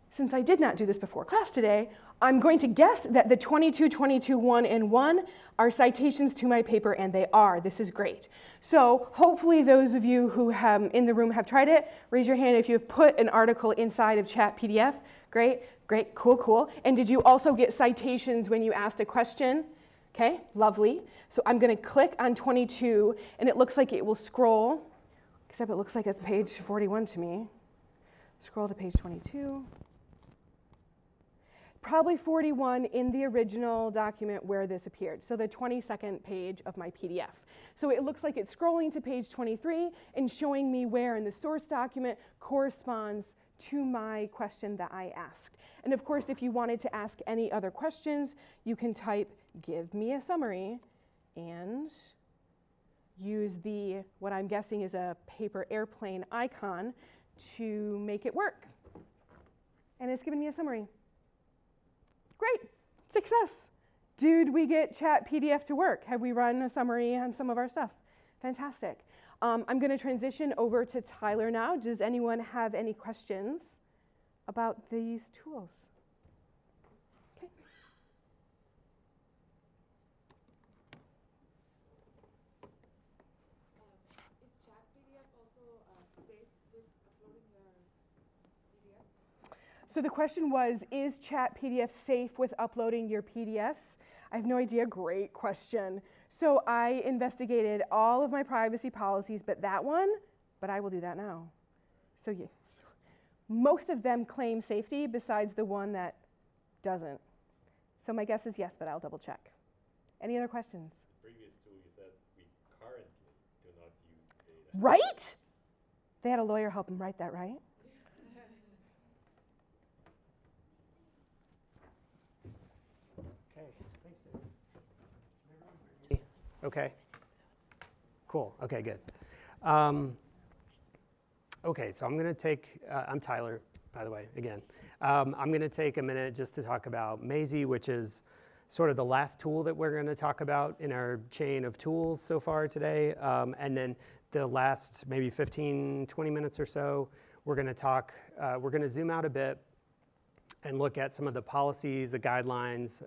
since I did not do this before class today, I'm going to guess that the 22, 22, 1, and 1 are citations to my paper, and they are. This is great. So hopefully those of you who in the room have tried it, raise your hand if you have put an article inside of ChatPDF. Great, great, cool, cool. And did you also get citations when you asked a question? Okay, lovely. So I'm going to click on 22, and it looks like it will scroll. Except it looks like it's page 41 to me. Scroll to page 22. Probably 41 in the original document where this appeared. So the 22nd page of my PDF. So it looks like it's scrolling to page 23 and showing me where in the source document corresponds to my question that I asked. And of course, if you wanted to ask any other questions, you can type, give me a summary, and use what I'm guessing is a paper airplane icon to make it work. And it's given me a summary. Great, success. Did we get ChatPDF to work? Have we run a summary on some of our stuff? Fantastic. I'm going to transition over to Tyler now. Does anyone have any questions about these tools? Okay. Is ChatPDF also safe with uploading your PDF? So the question was, is ChatPDF safe with uploading your PDFs? I have no idea. Great question. So I investigated all of my privacy policies, but I will do that now. So yeah, Most of them claim safety besides the one that doesn't. So my guess is yes, but I'll double check. Any other questions? Previous tool, you said we currently do not use data. Right? They had a lawyer help them write that, right? Okay, thanks, David. Okay. Cool. Okay, good. Okay, so I'm going to take, I'm Tyler, by the way, again. I'm going to take a minute just to talk about Maisie, which is sort of the last tool that we're going to talk about in our chain of tools so far today. And then the last maybe 15, 20 minutes or so, we're going to zoom out a bit and look at some of the policies, the guidelines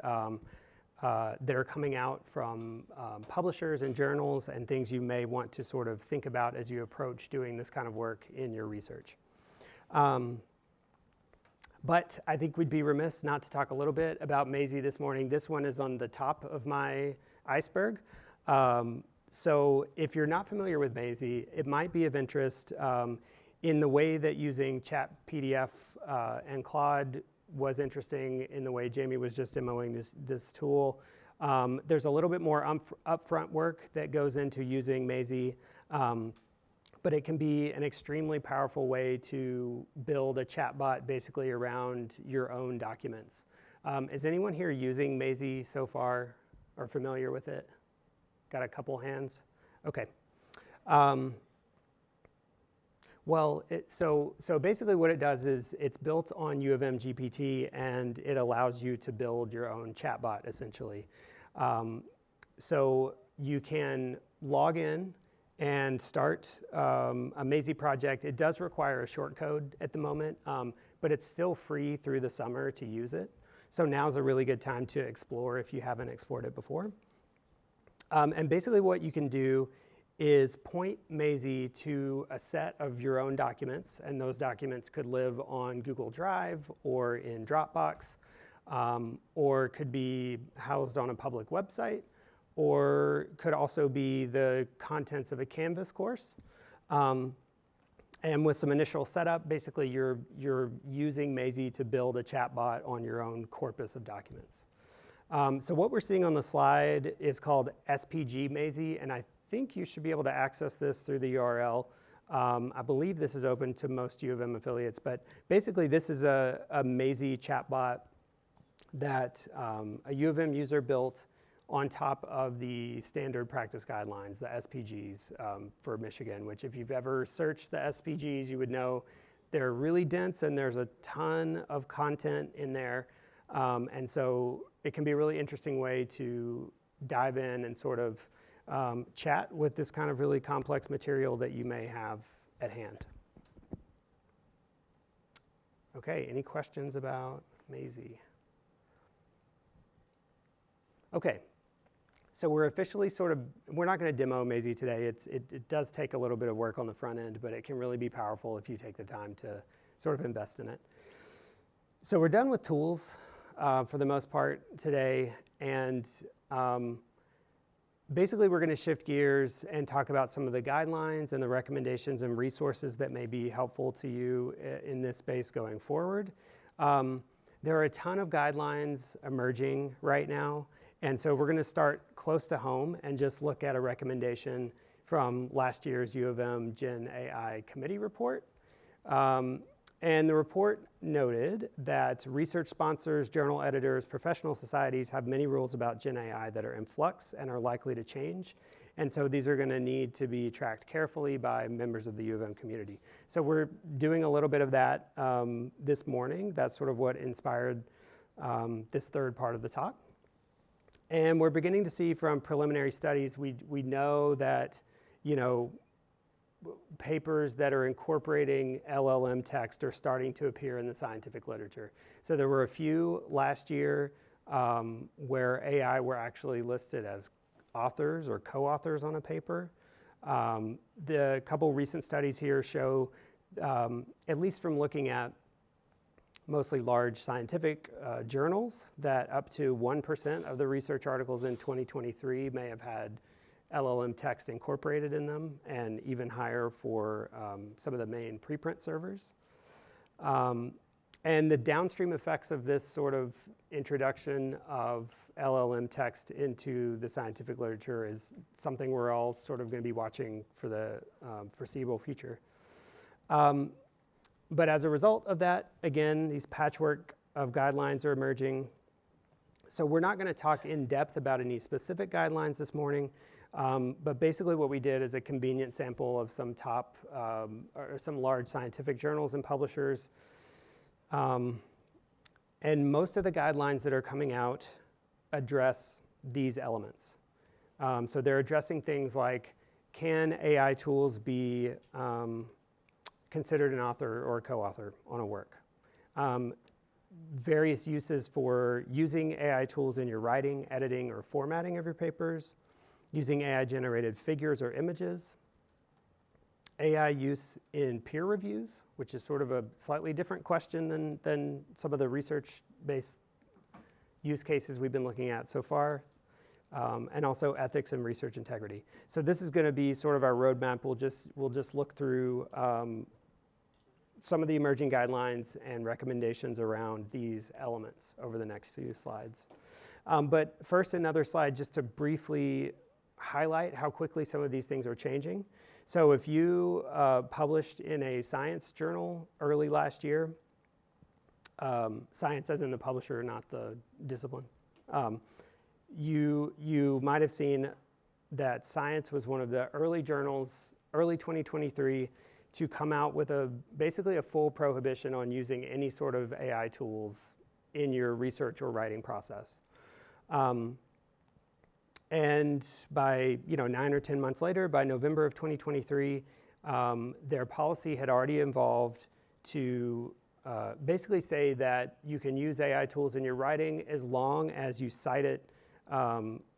that are coming out from publishers and journals and things you may want to sort of think about as you approach doing this kind of work in your research. But I think we'd be remiss not to talk a little bit about Maisie this morning. This one is on the top of my iceberg. So if you're not familiar with Maisie, it might be of interest in the way that using ChatPDF and Claude was interesting in the way Jamie was just demoing this tool. There's a little bit more upfront work that goes into using Maisie, but it can be an extremely powerful way to build a chatbot basically around your own documents. Is anyone here using Maisie so far or familiar with it? Got a couple hands? Okay. Well, so basically what it does is it's built on UMGPT and it allows you to build your own chatbot essentially. So you can log in and start a Maisie project. It does require a shortcode at the moment, but it's still free through the summer to use it. So now's a really good time to explore if you haven't explored it before. And basically what you can do is point Maisie to a set of your own documents, and those documents could live on Google Drive or in Dropbox, or could be housed on a public website, or could also be the contents of a Canvas course. And with some initial setup, basically you're using Maisie to build a chatbot on your own corpus of documents. So what we're seeing on the slide is called SPG Maisie, and I think you should be able to access this through the URL. I believe this is open to most U of M affiliates, but basically this is a Maisie chatbot that a U of M user built on top of the standard practice guidelines, the SPGs for Michigan, which if you've ever searched the SPGs, you would know they're really dense and there's a ton of content in there. And so it can be a really interesting way to dive in and sort of chat with this kind of really complex material that you may have at hand. Okay, any questions about Maisie? Okay, so we're officially we're not going to demo Maisie today. It does take a little bit of work on the front end, but it can really be powerful if you take the time to sort of invest in it. So we're done with tools for the most part today, and basically we're going to shift gears and talk about some of the guidelines and the recommendations and resources that may be helpful to you in this space going forward. There are a ton of guidelines emerging right now, and so we're going to start close to home and just look at a recommendation from last year's U of M Gen AI committee report. And the report noted that research sponsors, journal editors, professional societies have many rules about Gen AI that are in flux and are likely to change. And so these are going to need to be tracked carefully by members of the U of M community. So we're doing a little bit of that this morning. That's sort of what inspired this third part of the talk. And we're beginning to see from preliminary studies, we know that, papers that are incorporating LLM text are starting to appear in the scientific literature. So there were a few last year where AI were actually listed as authors or co-authors on a paper. The couple recent studies here show, at least from looking at mostly large scientific journals, that up to 1% of the research articles in 2023 may have had LLM text incorporated in them, and even higher for some of the main preprint servers. And the downstream effects of this sort of introduction of LLM text into the scientific literature is something we're all sort of going to be watching for the foreseeable future. But as a result of that, again, these patchwork of guidelines are emerging. So we're not going to talk in depth about any specific guidelines this morning, but basically what we did is a convenient sample of some top or some large scientific journals and publishers. And most of the guidelines that are coming out address these elements. So they're addressing things like, can AI tools be considered an author or a co-author on a work? Various uses for using AI tools in your writing, editing, or formatting of your papers, using AI-generated figures or images, AI use in peer reviews, which is sort of a slightly different question than some of the research-based use cases we've been looking at so far, and also ethics and research integrity. So this is going to be sort of our roadmap. We'll just look through some of the emerging guidelines and recommendations around these elements over the next few slides. But first, another slide just to briefly highlight how quickly some of these things are changing. So if you published in a science journal early last year, science as in the publisher, not the discipline, you might have seen that Science was one of the early journals, early 2023, to come out with basically a full prohibition on using any sort of AI tools in your research or writing process. And by 9 or 10 months later, by November of 2023, their policy had already evolved to basically say that you can use AI tools in your writing as long as you cite it,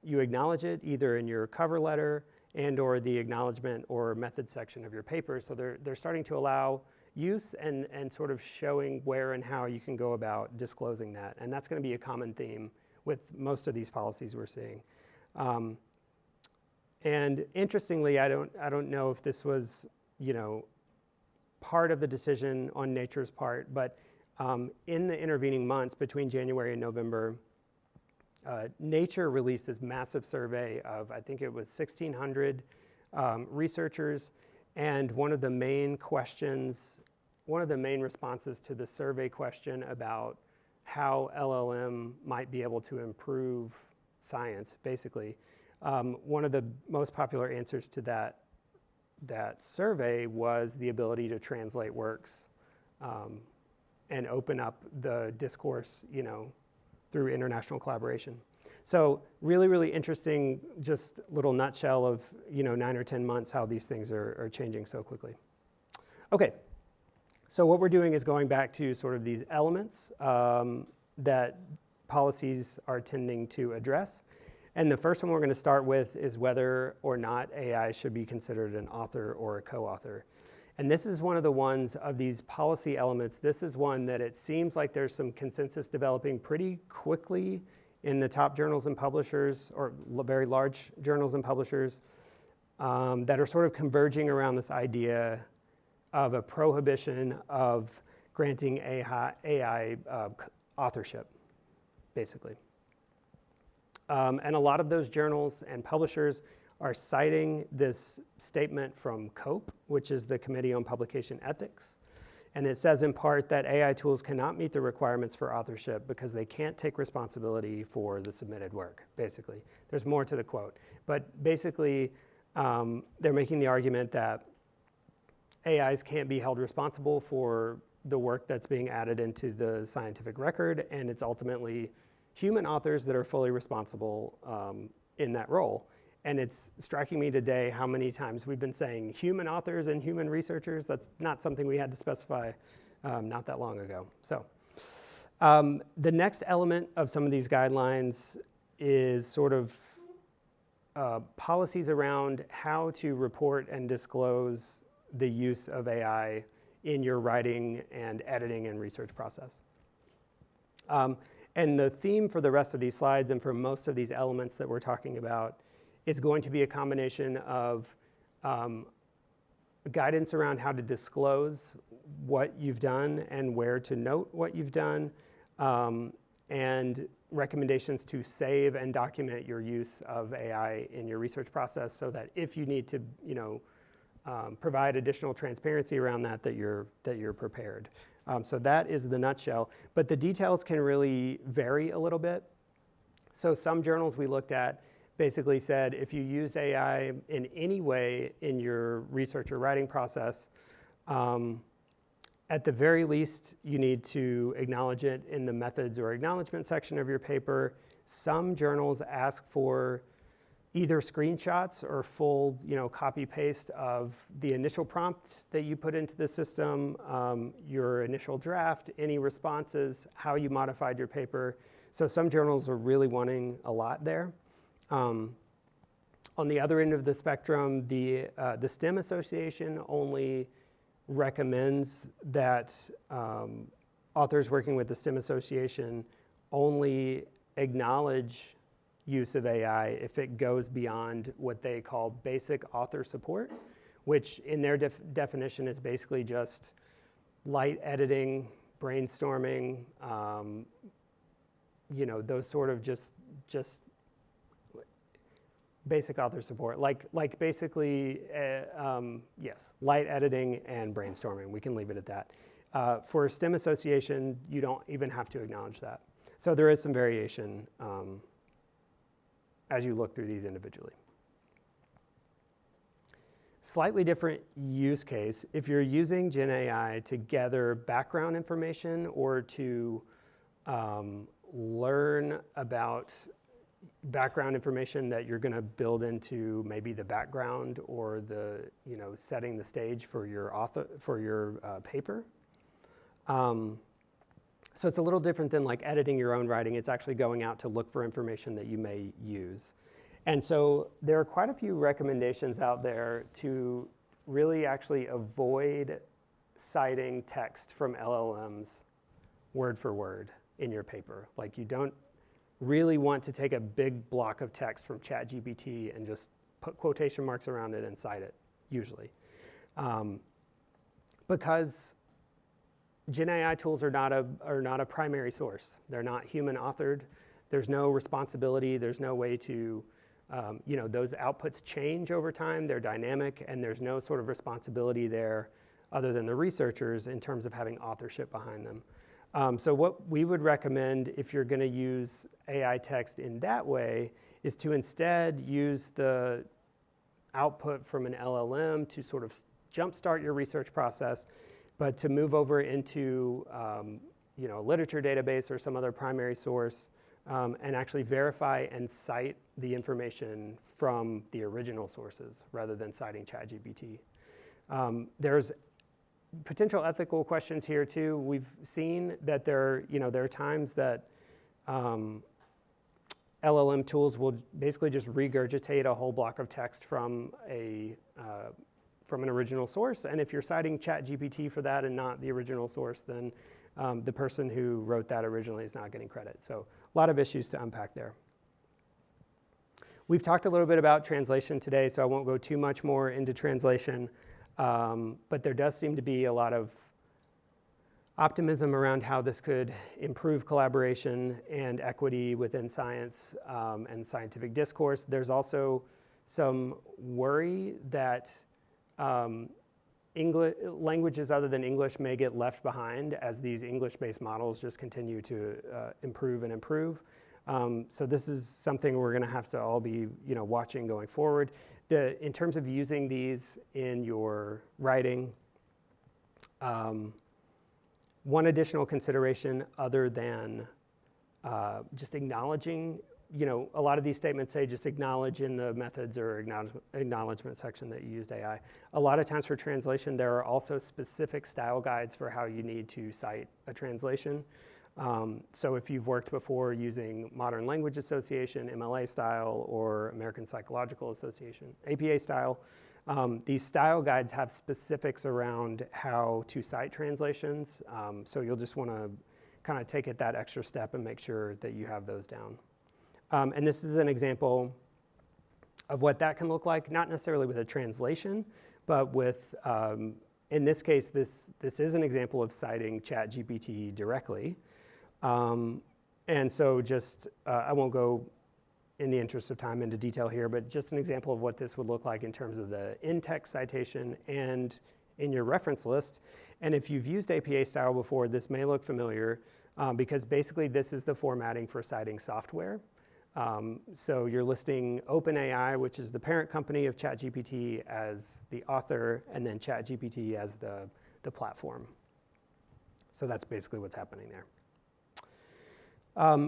you acknowledge it either in your cover letter and or the acknowledgement or method section of your paper. So they're starting to allow use and sort of showing where and how you can go about disclosing that. And that's going to be a common theme with most of these policies we're seeing. And interestingly, I don't know if this was, part of the decision on Nature's part, but in the intervening months between January and November, Nature released this massive survey of, I think it was 1,600 researchers, and one of the main responses to the survey question about how LLM might be able to improve science, basically, one of the most popular answers to that survey was the ability to translate works and open up the discourse, through international collaboration. So really, really interesting, just little nutshell of 9 or 10 months how these things are changing so quickly. Okay, so what we're doing is going back to sort of these elements that policies are tending to address. And the first one we're going to start with is whether or not AI should be considered an author or a co-author. And this is one of the ones of these policy elements. This is one that it seems like there's some consensus developing pretty quickly in the top journals and publishers, or very large journals and publishers, that are sort of converging around this idea of a prohibition of granting AI authorship, basically. And a lot of those journals and publishers are citing this statement from COPE, which is the Committee on Publication Ethics. And it says in part that AI tools cannot meet the requirements for authorship because they can't take responsibility for the submitted work, basically. There's more to the quote. But basically, they're making the argument that AIs can't be held responsible for the work that's being added into the scientific record, and it's ultimately human authors that are fully responsible in that role. And it's striking me today how many times we've been saying human authors and human researchers. That's not something we had to specify not that long ago. So the next element of some of these guidelines is sort of policies around how to report and disclose the use of AI in your writing and editing and research process. And the theme for the rest of these slides and for most of these elements that we're talking about is going to be a combination of guidance around how to disclose what you've done and where to note what you've done, and recommendations to save and document your use of AI in your research process, so that if you need to, provide additional transparency around that, that you're prepared. So that is the nutshell. But the details can really vary a little bit. So some journals we looked at basically said if you use AI in any way in your research or writing process, at the very least, you need to acknowledge it in the methods or acknowledgement section of your paper. Some journals ask for either screenshots or full, copy paste of the initial prompt that you put into the system, your initial draft, any responses, how you modified your paper. So some journals are really wanting a lot there. On the other end of the spectrum, the STEM Association only recommends that authors working with the STEM Association only acknowledge use of AI if it goes beyond what they call basic author support, which in their definition is basically just light editing, brainstorming, those sort of just basic author support, like basically, yes, light editing and brainstorming. We can leave it at that. For STEM Association, you don't even have to acknowledge that. So there is some variation as you look through these individually. Slightly different use case, if you're using Gen AI to gather background information or to learn about background information that you're going to build into maybe the background or the, setting the stage for your paper. So it's a little different than like editing your own writing. It's actually going out to look for information that you may use. And so there are quite a few recommendations out there to really actually avoid citing text from LLMs word for word in your paper. Like you don't really want to take a big block of text from ChatGPT and just put quotation marks around it and cite it, usually. Because Gen AI tools are not a primary source. They're not human authored. There's no responsibility. There's no way to, those outputs change over time. They're dynamic, and there's no sort of responsibility there other than the researchers in terms of having authorship behind them. So what we would recommend if you're going to use AI text in that way is to instead use the output from an LLM to sort of jumpstart your research process, but to move over into a literature database or some other primary source and actually verify and cite the information from the original sources rather than citing ChatGPT. There's potential ethical questions here too. We've seen that there are times that LLM tools will basically just regurgitate a whole block of text from an original source, and if you're citing ChatGPT for that and not the original source, then the person who wrote that originally is not getting credit. So a lot of issues to unpack there. We've talked a little bit about translation today, so I won't go too much more into translation. But there does seem to be a lot of optimism around how this could improve collaboration and equity within science and scientific discourse. There's also some worry that languages other than English may get left behind as these English-based models just continue to improve and improve. So this is something we're going to have to all be watching going forward. In terms of using these in your writing, one additional consideration other than just acknowledging, a lot of these statements say just acknowledge in the methods or acknowledgement section that you used AI. A lot of times for translation, there are also specific style guides for how you need to cite a translation. So if you've worked before using Modern Language Association, MLA style, or American Psychological Association, APA style, these style guides have specifics around how to cite translations. So you'll just want to kind of take it that extra step and make sure that you have those down. And this is an example of what that can look like, not necessarily with a translation, but with, in this case, this is an example of citing ChatGPT directly. And so just, I won't go in the interest of time into detail here, but just an example of what this would look like in terms of the in-text citation and in your reference list. And if you've used APA style before, this may look familiar because basically this is the formatting for citing software. So you're listing OpenAI, which is the parent company of ChatGPT, as the author, and then ChatGPT as the platform. So that's basically what's happening there.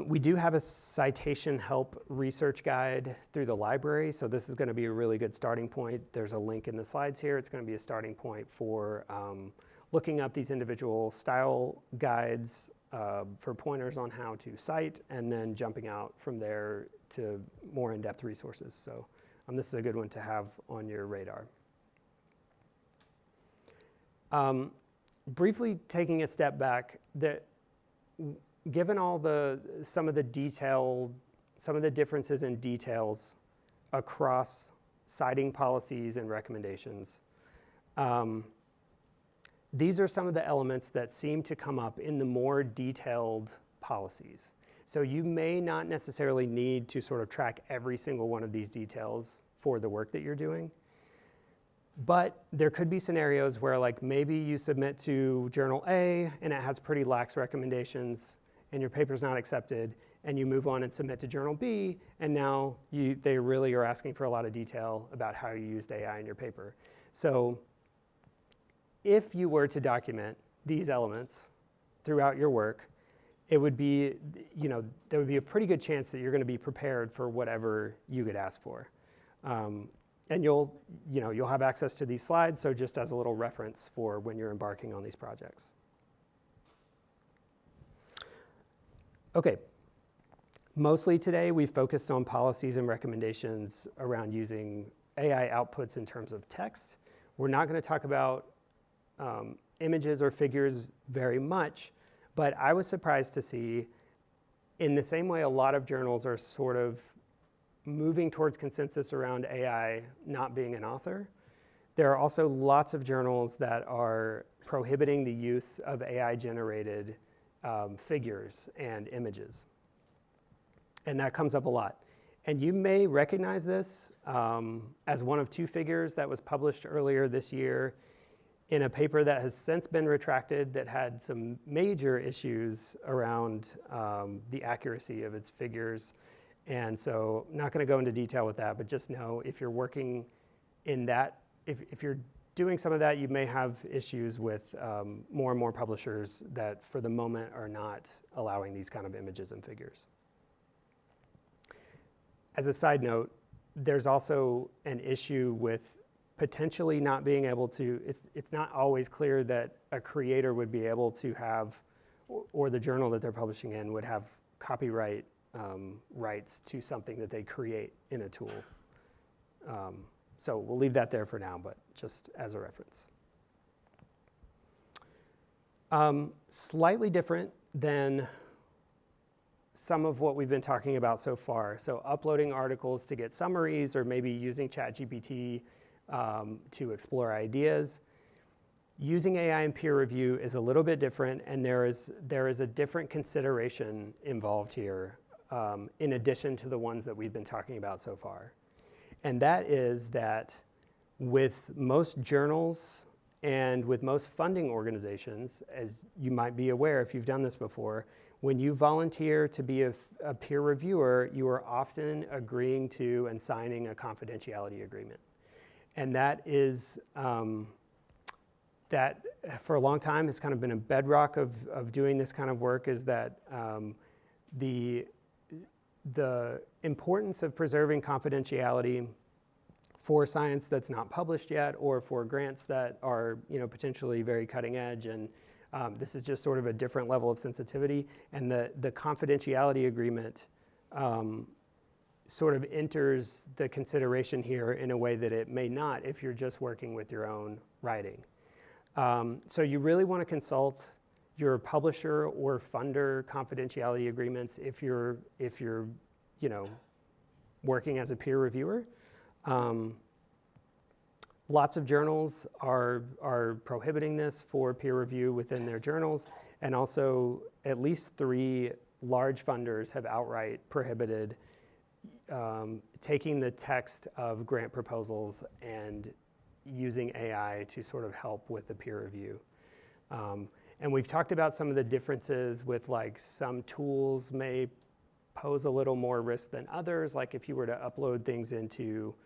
We do have a citation help research guide through the library, so this is going to be a really good starting point. There's a link in the slides here. It's going to be a starting point for looking up these individual style guides for pointers on how to cite, and then jumping out from there to more in-depth resources. So this is a good one to have on your radar. Briefly taking a step back, given some of the differences in details across citing policies and recommendations, these are some of the elements that seem to come up in the more detailed policies. So you may not necessarily need to sort of track every single one of these details for the work that you're doing. But there could be scenarios where, like, maybe you submit to Journal A and it has pretty lax recommendations and your paper's not accepted, and you move on and submit to Journal B, and now they really are asking for a lot of detail about how you used AI in your paper. So if you were to document these elements throughout your work, it would be, there would be a pretty good chance that you're going to be prepared for whatever you get asked for. And you'll have access to these slides, so just as a little reference for when you're embarking on these projects. Okay, mostly today we've focused on policies and recommendations around using AI outputs in terms of text. We're not going to talk about images or figures very much, but I was surprised to see, in the same way a lot of journals are sort of moving towards consensus around AI not being an author, there are also lots of journals that are prohibiting the use of AI-generated figures and images. And that comes up a lot. And you may recognize this as one of two figures that was published earlier this year in a paper that has since been retracted that had some major issues around the accuracy of its figures. And so I'm not going to go into detail with that, but just know if you're working in that, if you're doing some of that, you may have issues with more and more publishers that for the moment are not allowing these kind of images and figures. As a side note, there's also an issue with potentially not being able to, it's not always clear that a creator would be able to have, or the journal that they're publishing in would have copyright rights to something that they create in a tool. So we'll leave that there for now, but just as a reference. Slightly different than some of what we've been talking about so far. So uploading articles to get summaries, or maybe using ChatGPT to explore ideas. Using AI in peer review is a little bit different, and there is a different consideration involved here in addition to the ones that we've been talking about so far. And that is that with most journals and with most funding organizations, as you might be aware if you've done this before, when you volunteer to be a peer reviewer, you are often agreeing to and signing a confidentiality agreement. And that is, that for a long time has kind of been a bedrock of doing this kind of work, is that the importance of preserving confidentiality for science that's not published yet, or for grants that are potentially very cutting edge, and this is just sort of a different level of sensitivity, and the confidentiality agreement sort of enters the consideration here in a way that it may not if you're just working with your own writing. So you really want to consult your publisher or funder confidentiality agreements if you're working as a peer reviewer. Lots of journals are prohibiting this for peer review within their journals, and also at least 3 large funders have outright prohibited taking the text of grant proposals and using AI to sort of help with the peer review. And we've talked about some of the differences with, like, some tools may pose a little more risk than others. Like if you were to upload things into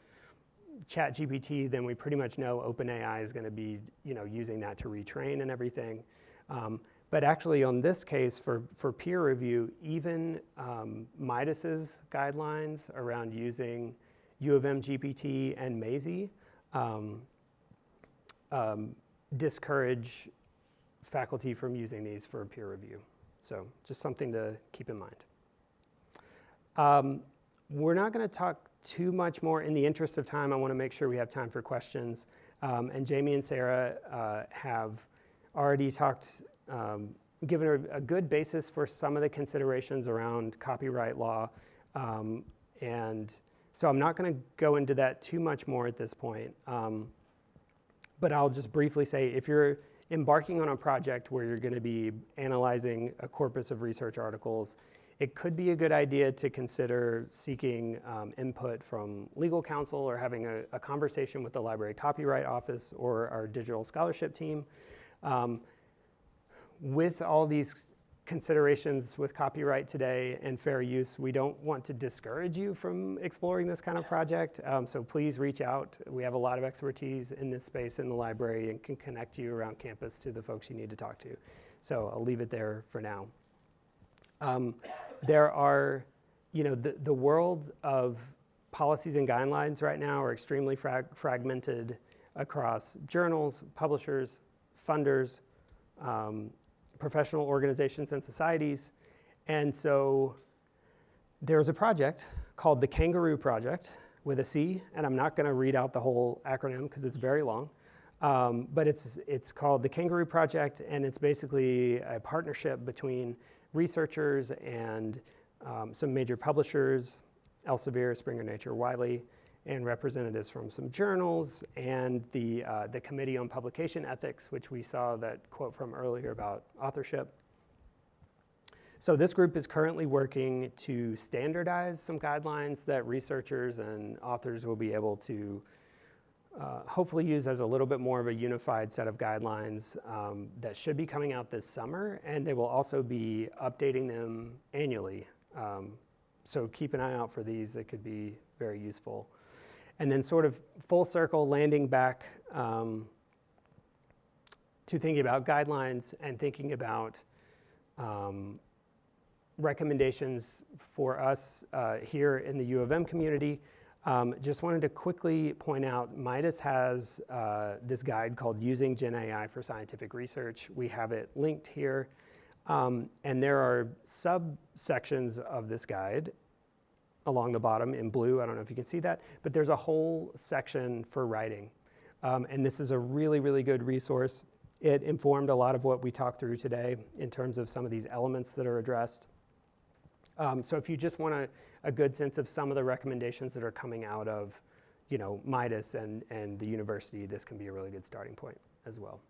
ChatGPT, then we pretty much know OpenAI is going to be, using that to retrain and everything. But actually, on this case, for peer review, even Midas's guidelines around using UMGPT and Maisie discourage faculty from using these for peer review. So just something to keep in mind. We're not going to talk too much more. In the interest of time, I want to make sure we have time for questions. And Jamie and Sarah have already talked, given a good basis for some of the considerations around copyright law. And so I'm not going to go into that too much more at this point. But I'll just briefly say, if you're embarking on a project where you're going to be analyzing a corpus of research articles, it could be a good idea to consider seeking input from legal counsel or having a conversation with the Library Copyright Office or our digital scholarship team. With all these considerations with copyright today and fair use, we don't want to discourage you from exploring this kind of project. So please reach out. We have a lot of expertise in this space in the library and can connect you around campus to the folks you need to talk to. So I'll leave it there for now. There are, the world of policies and guidelines right now are extremely fragmented across journals, publishers, funders, professional organizations and societies. And so there's a project called the Kangaroo Project with a C, and I'm not going to read out the whole acronym because it's very long. But it's called the Kangaroo Project, and it's basically a partnership between researchers and some major publishers, Elsevier, Springer Nature, Wiley, and representatives from some journals, and the Committee on Publication Ethics, which we saw that quote from earlier about authorship. So this group is currently working to standardize some guidelines that researchers and authors will be able to hopefully use as a little bit more of a unified set of guidelines that should be coming out this summer, and they will also be updating them annually. So keep an eye out for these. It could be very useful. And then sort of full circle, landing back to thinking about guidelines and thinking about recommendations for us here in the U of M community. Just wanted to quickly point out, Midas has this guide called Using Gen AI for Scientific Research. We have it linked here. And there are subsections of this guide along the bottom in blue. I don't know if you can see that, but there's a whole section for writing. And this is a really, really good resource. It informed a lot of what we talked through today in terms of some of these elements that are addressed. So if you just want a good sense of some of the recommendations that are coming out of, Midas and the university, this can be a really good starting point as well.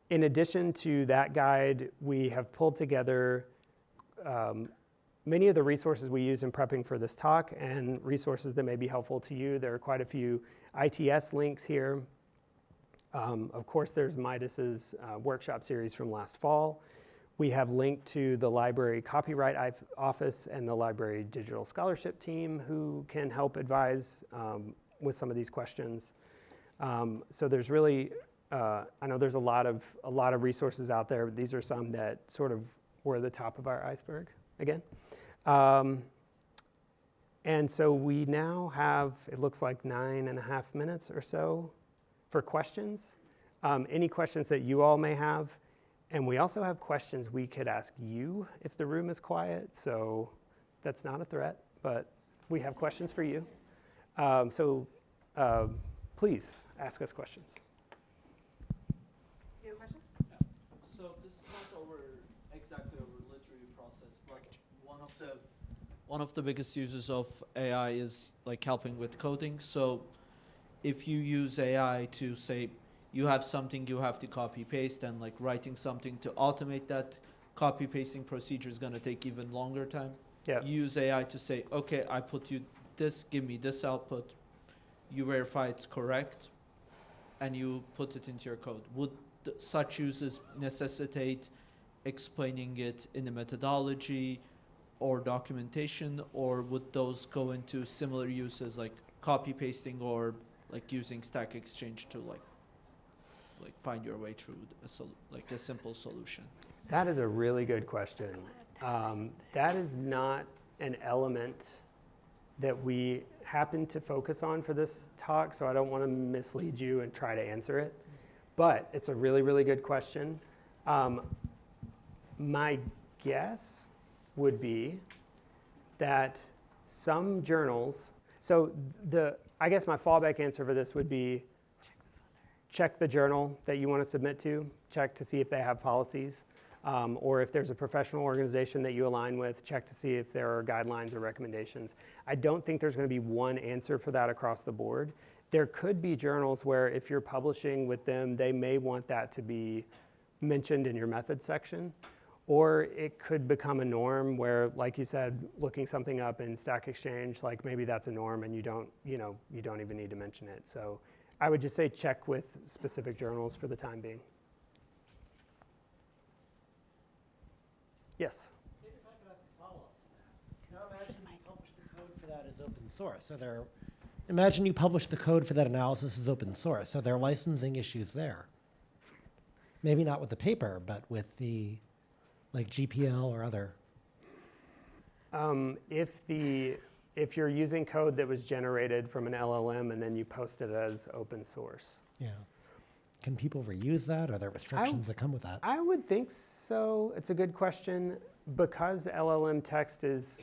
In addition to that guide, we have pulled together many of the resources we use in prepping for this talk and resources that may be helpful to you. There are quite a few ITS links here. Of course, there's Midas's workshop series from last fall. We have linked to the Library Copyright Office and the Library Digital Scholarship team who can help advise with some of these questions. So there's really, I know there's a lot of resources out there, but these are some that sort of were the top of our iceberg again. And so we now have, it looks like 9.5 minutes or so for questions. Any questions that you all may have. And we also have questions we could ask you if the room is quiet. So that's not a threat, but we have questions for you. So please ask us questions. You have a question? So this is not exactly our literary process, but one of the one of the biggest uses of AI is like helping with coding. So if you use AI to say you have something you have to copy paste, and like writing something to automate that copy pasting procedure is going to take even longer time. Yeah. You use AI to say, okay, I put you this, give me this output, you verify it's correct, and you put it into your code. Would such uses necessitate explaining it in a methodology or documentation, or would those go into similar uses like copy pasting or like using Stack Exchange to like find your way through like a simple solution? That is a really good question. That is not an element that we happen to focus on for this talk, so I don't want to mislead you and try to answer it. But it's a really, really good question. My guess would be that some journals, so I guess my fallback answer for this would be check the journal that you want to submit to, check to see if they have policies, or if there's a professional organization that you align with, check to see if there are guidelines or recommendations. I don't think there's going to be one answer for that across the board. There could be journals where if you're publishing with them, they may want that to be mentioned in your methods section. Or it could become a norm where, like you said, looking something up in Stack Exchange, like maybe that's a norm and you don't even need to mention it. So I would just say check with specific journals for the time being. Yes? Maybe if I could ask a follow-up to that. Now imagine you publish the code for that as open source. So imagine you publish the code for that analysis as open source. So there are licensing issues there. Maybe not with the paper, but with the like GPL or other. If you're using code that was generated from an LLM and then you post it as open source. Yeah. Can people reuse that? Are there restrictions that come with that? I would think so. It's a good question. Because LLM text is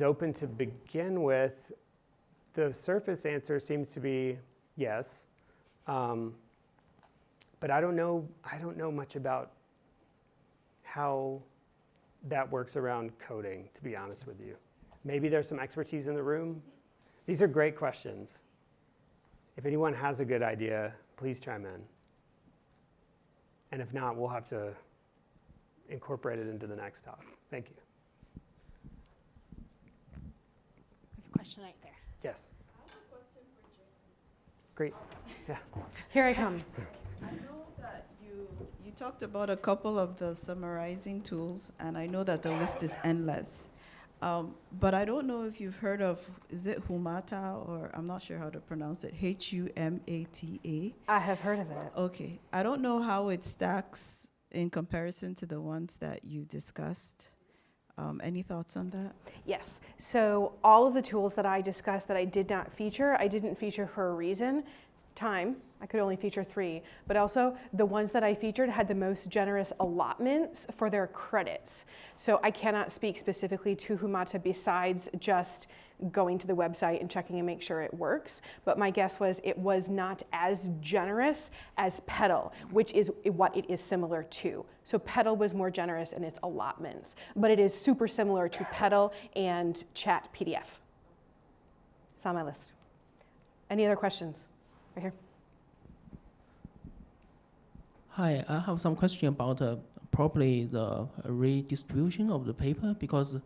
open to begin with, the surface answer seems to be yes. But I don't know much about how that works around coding, to be honest with you. Maybe there's some expertise in the room. These are great questions. If anyone has a good idea, please chime in. And if not, we'll have to incorporate it into the next talk. Thank you. There's a question right there. Yes? I have a question for Jim. Great. Yeah. Here I come. I know that you talked about a couple of the summarizing tools, and I know that the list is endless. But I don't know if you've heard of, is it Humata, or I'm not sure how to pronounce it, Humata? I have heard of it. Okay. I don't know how it stacks in comparison to the ones that you discussed. Any thoughts on that? Yes. So all of the tools that I discussed that I didn't feature for a reason. Time, I could only feature 3, but also the ones that I featured had the most generous allotments for their credits. So I cannot speak specifically to Humata besides just going to the website and checking and make sure it works. But my guess was it was not as generous as Petal, which is what it is similar to. So Petal was more generous in its allotments, but it is super similar to Petal and Chat PDF. It's on my list. Any other questions? Right here. Hi, I have some question about probably the redistribution of the paper, because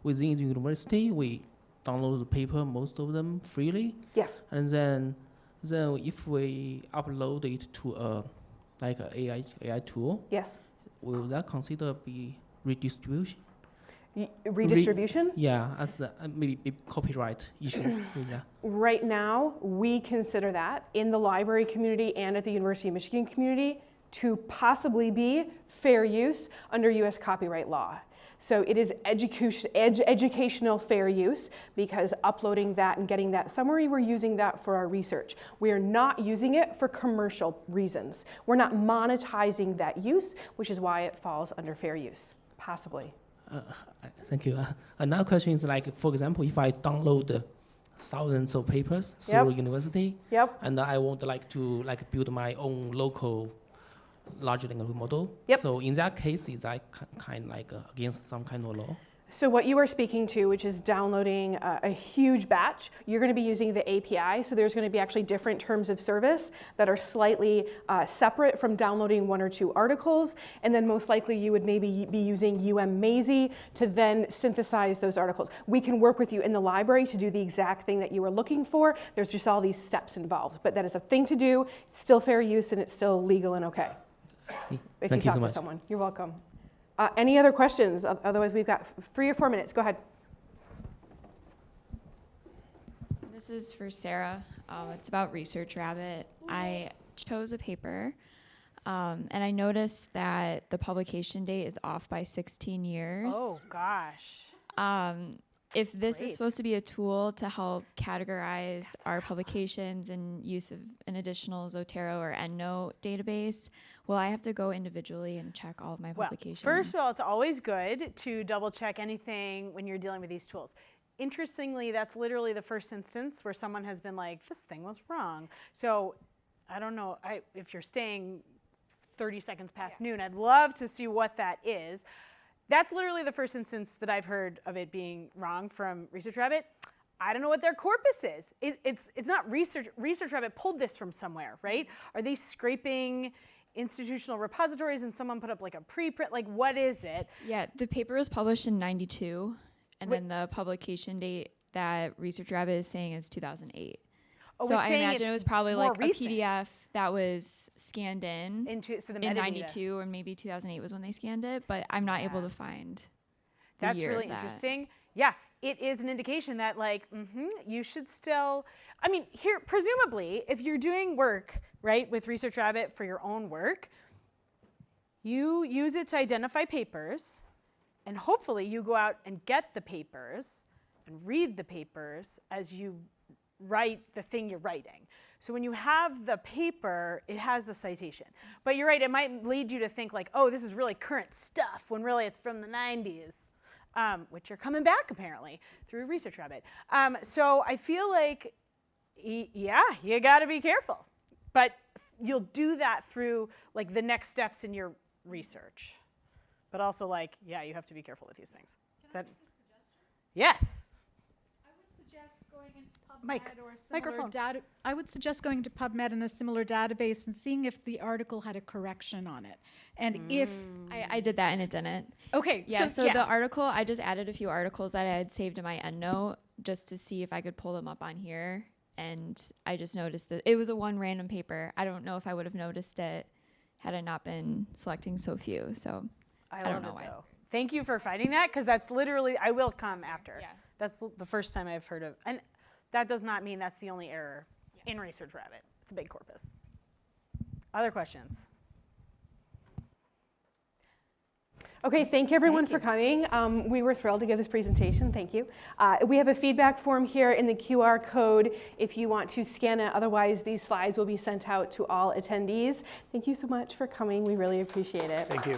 within the university we download the paper, most of them freely. Yes. And then if we upload it to like an AI tool, Yes. will that consider be redistribution? Redistribution? Yeah, as maybe copyright issue. Yeah. Right now, we consider that in the library community and at the University of Michigan community to possibly be fair use under US copyright law. So it is educational fair use, because uploading that and getting that summary, we're using that for our research. We are not using it for commercial reasons. We're not monetizing that use, which is why it falls under fair use, possibly. Thank you. Another question is like, for example, if I download thousands of papers through university, and I want to build my own local large language model. So in that case, is that kind of like against some kind of law? So what you are speaking to, which is downloading a huge batch, you're going to be using the API. So there's going to be actually different terms of service that are slightly separate from downloading 1 or 2 articles. And then most likely you would maybe be using UMGPT to then synthesize those articles. We can work with you in the library to do the exact thing that you were looking for. There's just all these steps involved. But that is a thing to do. It's still fair use and it's still legal and okay. If you talk to someone. You're welcome. Any other questions? Otherwise, we've got 3 or 4 minutes. Go ahead. This is for Sarah. It's about ResearchRabbit. I chose a paper, and I noticed that the publication date is off by 16 years. Oh, gosh. If this is supposed to be a tool to help categorize our publications and use of an additional Zotero or EndNote database, will I have to go individually and check all of my publications? First of all, it's always good to double check anything when you're dealing with these tools. Interestingly, that's literally the first instance where someone has been like, this thing was wrong. So I don't know if you're staying 30 seconds past noon, I'd love to see what that is. That's literally the first instance that I've heard of it being wrong from ResearchRabbit. I don't know what their corpus is. It's not research. ResearchRabbit pulled this from somewhere, right? Are they scraping institutional repositories and someone put up like a preprint? Like, what is it? Yeah, the paper was published in '92, and then the publication date that ResearchRabbit is saying is 2008. Oh, so it's I saying imagine it's it was probably more like recent. a PDF that was scanned in So the in metadata. 92, or maybe 2008 was when they scanned it, but I'm not able to find the That's year really of that. interesting. Yeah, it is an indication that like, you should still, I mean, here, presumably, if you're doing work, right, with ResearchRabbit for your own work, you use it to identify papers, and hopefully you go out and get the papers and read the papers as you write the thing you're writing. So when you have the paper, it has the citation. But you're right, it might lead you to think like, oh, this is really current stuff, when really it's from the 90s, which are coming back apparently through ResearchRabbit. So I feel like, yeah, you gotta be careful. But you'll do that through like the next steps in your research. But also like, yeah, you have to be careful with these things. Can I make a suggestion? Yes. I would suggest going into PubMed Mic. or a Microphone. similar data. I would suggest going to PubMed and a similar database and seeing if the article had a correction on it, and if I did that and it didn't. okay, Yeah, so the article, I just added a few articles that I had saved in my EndNote just to see if I could pull them up on here. And I just noticed that it was a one random paper. I don't know if I would have noticed it had I not been selecting so few. So I don't love know it why. though. Thank you for finding that, because that's literally, I will come after. Yeah. That's the first time I've heard of, and that does not mean that's the only error in ResearchRabbit. It's a big corpus. Other questions? Okay, thank you everyone for coming. We were thrilled to give this presentation, thank you. We have a feedback form here in the QR code if you want to scan it. Otherwise, these slides will be sent out to all attendees. Thank you so much for coming. We really appreciate it. Thank you.